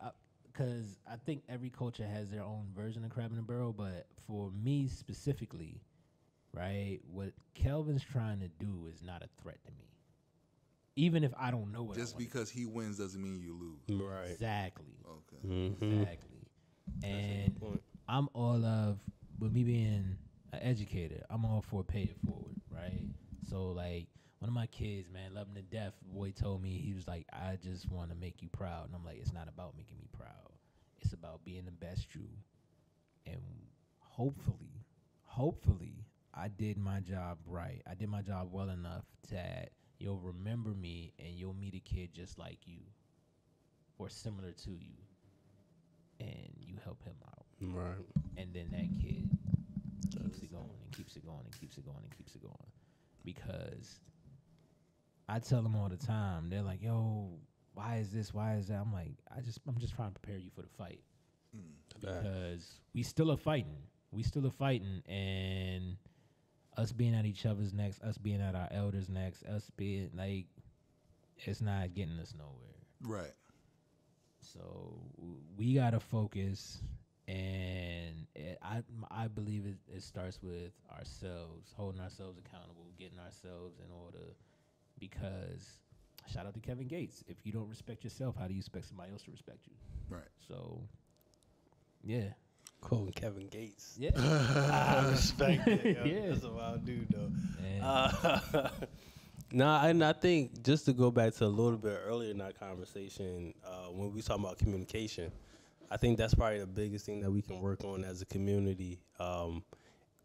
Because I think every culture has their own version of crab in a barrel, but for me specifically, right, what Kelvin's trying to do is not a threat to me. Even if I don't know what Just because he wins doesn't mean you lose. Right. Exactly. Okay. Mm-hmm. Exactly. And I'm all of, with me being an educator, I'm all for pay it forward, right? So, like, one of my kids, man, love him to death, boy told me, he was like, I just want to make you proud. And I'm like, it's not about making me proud. It's about being the best you. And hopefully, I did my job right. I did my job well enough that you'll remember me and you'll meet a kid just like you or similar to you. And you help him out. Right. And then that kid keeps it going and keeps it going and keeps it going and keeps it going. Because I tell them all the time, they're like, yo, why is this? Why is that? I'm like, I'm just trying to prepare you for the fight. Because we still are fighting. And us being at each other's necks, us being at our elders' necks, us being like, it's not getting us nowhere. Right. So we gotta focus, and I believe it starts with ourselves, holding ourselves accountable, getting ourselves in order. Because shout out to Kevin Gates, if you don't respect yourself, how do you expect somebody else to respect you? Right. So, yeah, Quoting Kevin Gates. yeah, I respect it. Yo. Yeah. That's a wild dude, though. man. Nah, and I think just to go back to a little bit earlier in that conversation, when we talking about communication, I think that's probably the biggest thing that we can work on as a community.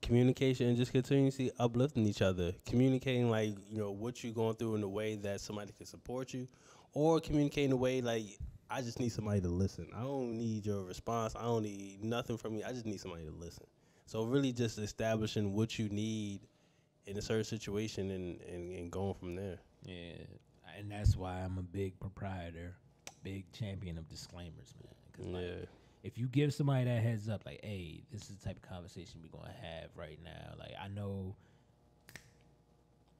Communication and just continuously uplifting each other. Communicating, like, what you're going through in a way that somebody can support you, or communicating in a way like, I just need somebody to listen. I don't need your response. I don't need nothing from you. I just need somebody to listen. So really just establishing what you need in a certain situation and going from there. Yeah, and that's why I'm a big proprietor, big champion of disclaimers, man. 'Cause like, if you give somebody that heads up, like, hey, this is the type of conversation we're going to have right now. Like, I know,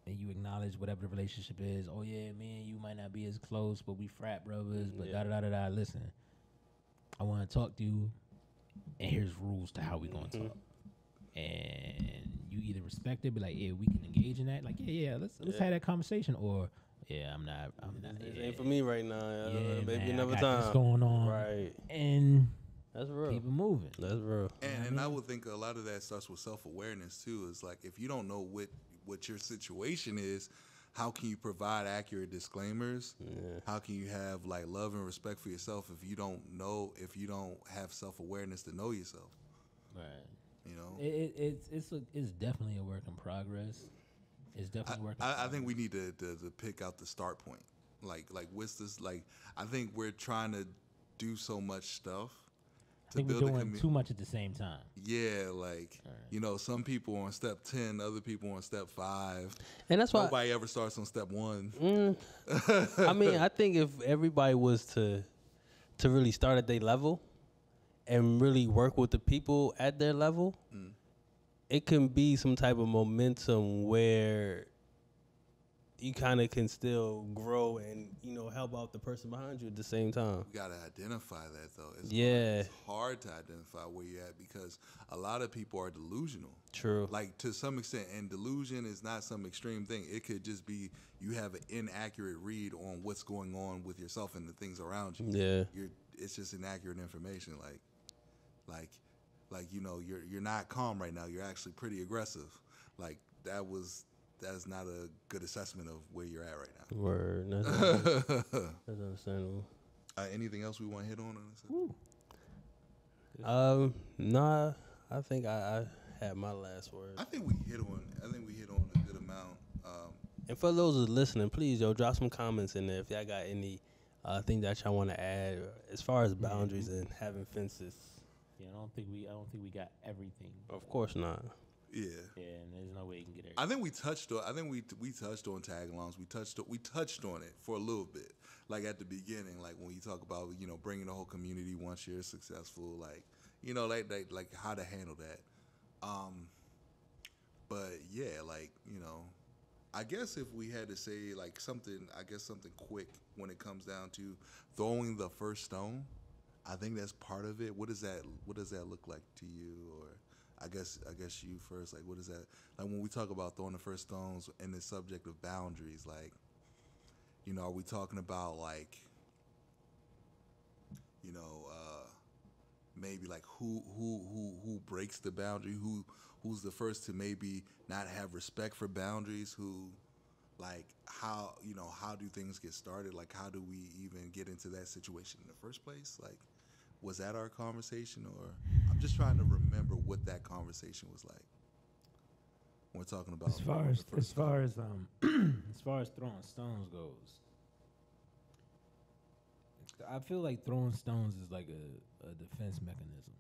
and you acknowledge whatever the relationship is. Oh, yeah, me and you might not be as close, but we frat brothers, but da-da-da-da-da. Listen, I want to talk to you, and here's rules to how we going to talk. And you either respect it, be like, yeah, we can engage in that. Like, yeah, let's have that conversation. Or, yeah, I'm not. It ain't for me right now. Yeah, maybe man, another I got time. this going on. Right. And That's real. Keep it moving. That's real. And I would think a lot of that starts with self-awareness too. Is like if you don't know what your situation is, how can you provide accurate disclaimers? Yeah. How can you have like love and respect for yourself if you don't have self-awareness to know yourself? Right. You know, It's definitely a work in progress. It's definitely a work in progress. I think we need to pick out the start point. Like what's this? Like I think we're trying to do so much stuff. I think we're doing too much at the same time. Yeah, like you know, some people on step 10, other people on step 5, And that's why nobody ever starts on step 1. I mean, I think if everybody was to really start at their level and really work with the people at their level, it can be some type of momentum where you kind of can still grow and, you know, help out the person behind you at the same time. You gotta identify that though. Yeah. It's hard to identify where you're at because a lot of people are delusional. True. Like to some extent, and delusion is not some extreme thing. It could just be you have an inaccurate read on what's going on with yourself and the things around you. Yeah. It's just inaccurate information. Like you know, you're not calm right now. You're actually pretty aggressive. Like that's not a good assessment of where you're at right now. Word. That's understandable. Anything else we want to hit on this? Nah. I think I had my last word. I think we hit on a good amount. And for those who are listening, please, drop some comments in there if y'all got any thing that y'all want to add as far as boundaries and having fences. Yeah, I don't think we got everything. Of course not. Yeah. Yeah, and there's no way you can get everything. I think we touched on tag alongs. We touched on it for a little bit, like at the beginning, like when you talk about bringing the whole community once you're successful, like like how to handle that. But yeah, like I guess if we had to say like something quick when it comes down to throwing the first stone, I think that's part of it. What does that look like to you? Or I guess you first. Like, what is that? Like when we talk about throwing the first stones and the subject of boundaries, like, are we talking about like, maybe like who breaks the boundary? Who's the first to maybe not have respect for boundaries? Who, like, how do things get started? Like, how do we even get into that situation in the first place? Like, was that our conversation, or I'm just trying to remember what that conversation was like. We're talking about as far as throwing stones goes. I feel like throwing stones is like a defense mechanism.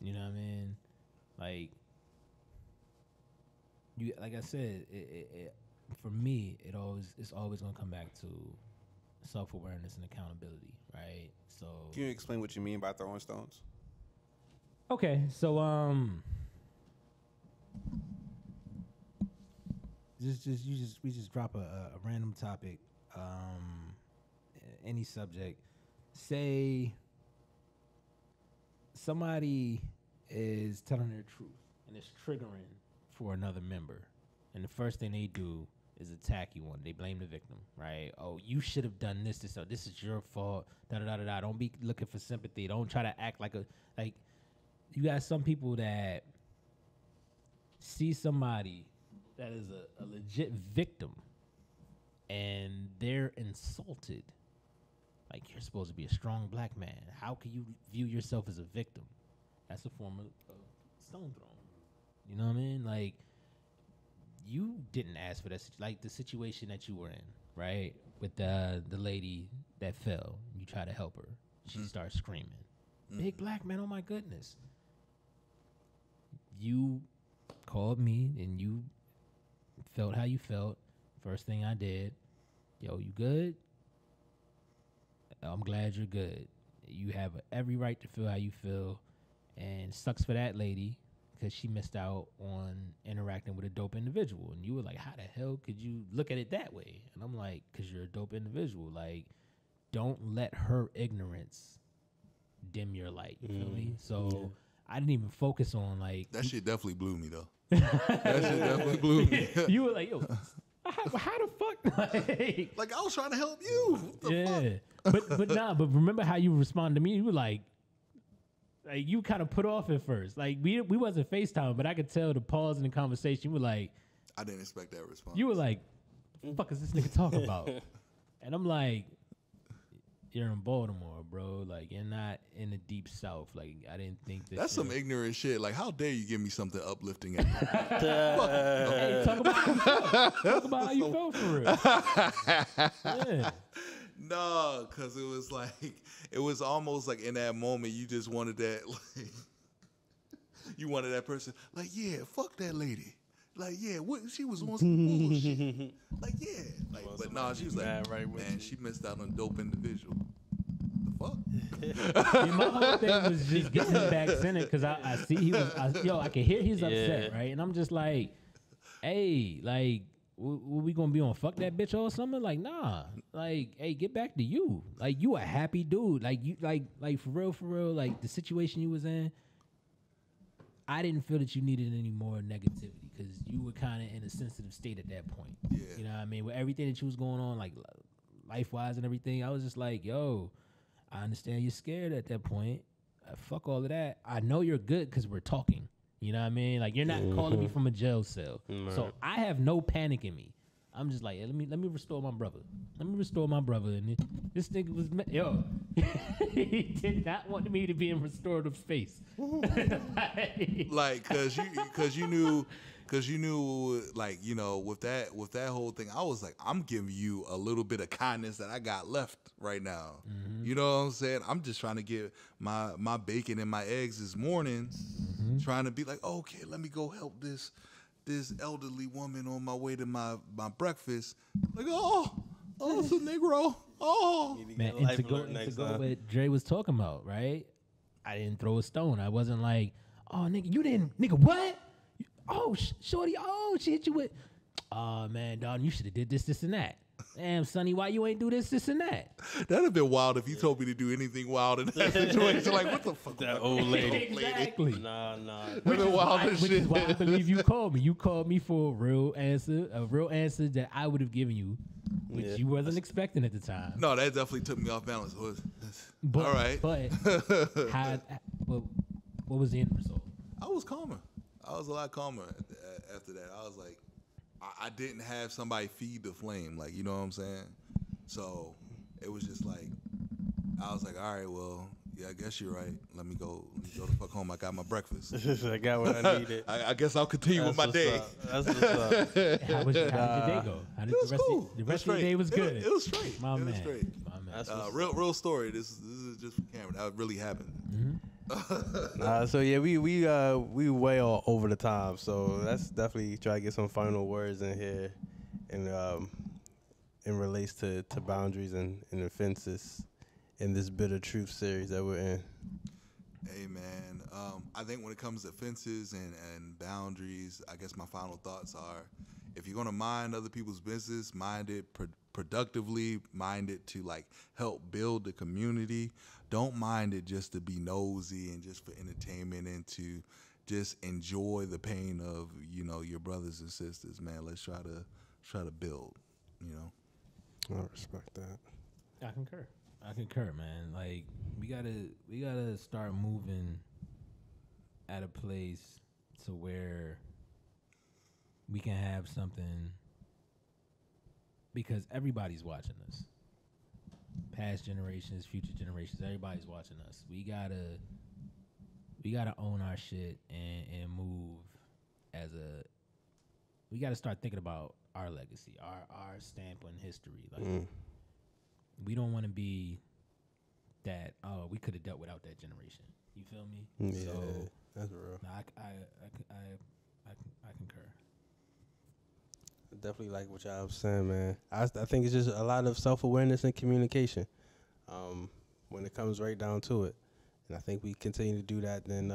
You know what I mean? Like like I said, it for me, it's always gonna come back to self-awareness and accountability, right? So can you explain what you mean by throwing stones? Okay, so we just drop a random topic, any subject. Say somebody is telling their truth and it's triggering for another member, and the first thing they do is attack you on. They blame the victim, right? Oh, you should have done this. So this is your fault. Da da da da da. Don't be looking for sympathy. Don't try to act like you got some people that see somebody that is a legit victim and they're insulted. Like, you're supposed to be a strong black man. How can you view yourself as a victim? That's a form of stone throwing. You know what I mean? Like, you didn't ask for that. Like the situation that you were in, right? With the lady that fell. You try to help her. She starts screaming. Big black man, oh my goodness. You called me and you felt how you felt. First thing I did, yo, you good? I'm glad you're good. You have every right to feel how you feel. And sucks for that lady because she missed out on interacting with a dope individual. And you were like, how the hell could you look at it that way? And I'm like, because you're a dope individual. Like, don't let her ignorance dim your light. You feel me? So I didn't even focus on like... That shit definitely blew me, though. That shit definitely blew me. You were like, yo, how the fuck? Like, I was trying to help you. What the fuck? But remember how you responded to me? You were like, like you kind of put off at first. Like we wasn't FaceTime, but I could tell the pause in the conversation. You were like, I didn't expect that response. you were like, what the fuck is this nigga talking about? And I'm like, you're in Baltimore, bro. Like, you're not in the deep south. Like, I didn't think that. That's some ignorant shit. Like, how dare you give me something uplifting? Fuck. Hey, talk about how you felt. Talk about how you felt for real. Yeah. No, because it was like, it was almost like in that moment, you just wanted that, like, you wanted that person, like, yeah, fuck that lady. Like, yeah, what, she was on some bullshit. Like, yeah. Like, but nah, she was like, man, she missed out on a dope individual. The fuck? Yeah, my whole thing was just getting him back centered because I see he was, I can hear he's upset, right? And I'm just like, hey, like, we gonna be on fuck that bitch all summer? Like, nah. Like, hey, get back to you. Like, you a happy dude. Like, you, like for real, like, the situation you was in, I didn't feel that you needed any more negativity because you were kind of in a sensitive state at that point. Yeah. You know what I mean? With everything that you was going on, like life-wise and everything, I was just like, yo, I understand you're scared at that point. Fuck all of that. I know you're good because we're talking. You know what I mean? Like, you're not calling me from a jail cell. So I have no panic in me. I'm just like, let me restore my brother. Let me restore my brother. And this nigga was, he did not want me to be in restorative space. Like, cause you knew, like, you know, with that whole thing, I was like, I'm giving you a little bit of kindness that I got left right now. You know what I'm saying? I'm just trying to get my bacon and my eggs this morning, trying to be like, okay, let me go help this elderly woman on my way to my breakfast. Like, oh, it's a Negro. Oh, man, and to go what Dre was talking about, right? I didn't throw a stone. I wasn't like, oh, nigga, you didn't, nigga, what? Oh, shorty, oh, she hit you with, oh, man, dog, you should have did this, and that. Damn, Sonny, why you ain't do this, and that? That'd have been wild if you told me to do anything wild in that situation. Like, what the fuck? That old lady. Exactly. Nah. Which is why I believe you called me. You called me for a real answer that I would have given you, which you wasn't expecting at the time. No, that definitely took me off balance. But, all right. But what was the end result? I was calmer. I was a lot calmer after that. I was like, I didn't have somebody feed the flame, like, you know what I'm saying? So it was just like, I was like, all right, well, yeah, I guess you're right. Let me go the fuck home. I got my breakfast. I got what I needed. I guess I'll continue with my day. That's what's up. How did your day go? It was cool. The rest of the day was good. It was straight. My it man. was straight. My man. Real story. This is just for camera. That really happened. So yeah, we way all over the time. So let's definitely try to get some final words in here, and in relates to boundaries and offenses in this Bitter Truth series that we're in. Hey man, I think when it comes to offenses and boundaries, I guess my final thoughts are, if you're gonna mind other people's business, mind it productively, mind it to like help build the community. Don't mind it just to be nosy and just for entertainment and to just enjoy the pain of, you know, your brothers and sisters, man. Let's try to build, you know. I respect that. I concur, man. Like, we gotta start moving at a place to where we can have something, because everybody's watching us. Past generations, future generations, everybody's watching us. We gotta own our shit and move we gotta start thinking about our legacy, our stamp on history. Like, we don't want to be that, oh, we could have dealt without that generation. You feel me? Yeah, so, that's real. I concur. Definitely like what y'all was saying, man. I think it's just a lot of self-awareness and communication when it comes right down to it. And I think we continue to do that, then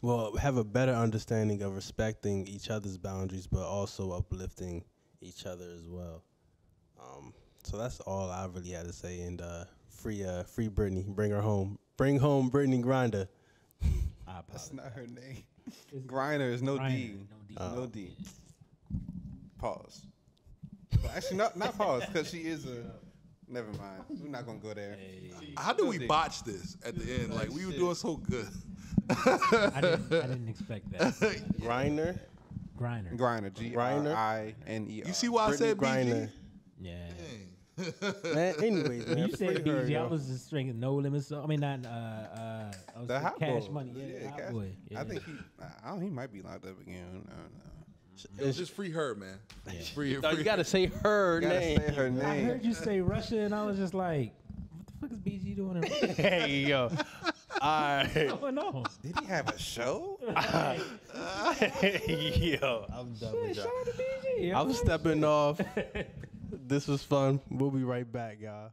we'll have a better understanding of respecting each other's boundaries, but also uplifting each other as well. So that's all I really had to say. And free Brittany. Bring her home. Bring home Brittany Grinder. That's not her name. Grinder is no D. No D. Pause. But actually, not pause, because she is a Never mind. We're not gonna go there. How do we botch this at the end? Like we were doing so good. I didn't expect that. Griner. Griner. Griner. Griner. You see why I said Griner. Yeah. Man, anyways, man. When you said Free her, BG, I yo. was just drinking No Limit. I mean, not I was The Hot Cash Boy. Money. Yeah, Cash- Hot Boy. Yeah. I think he might be locked up again. I don't know. It was just free her, man. Free, No, free you gotta say her Gotta name. say her I name. heard you say Russia, and I was just like, "What the fuck is BG doing in Russia? Hey, yo. Alright. What's going on?" Did he have a show? Yo, I'm done with Shout y'all. out to BG. I'm stepping off. This was fun. We'll be right back, y'all.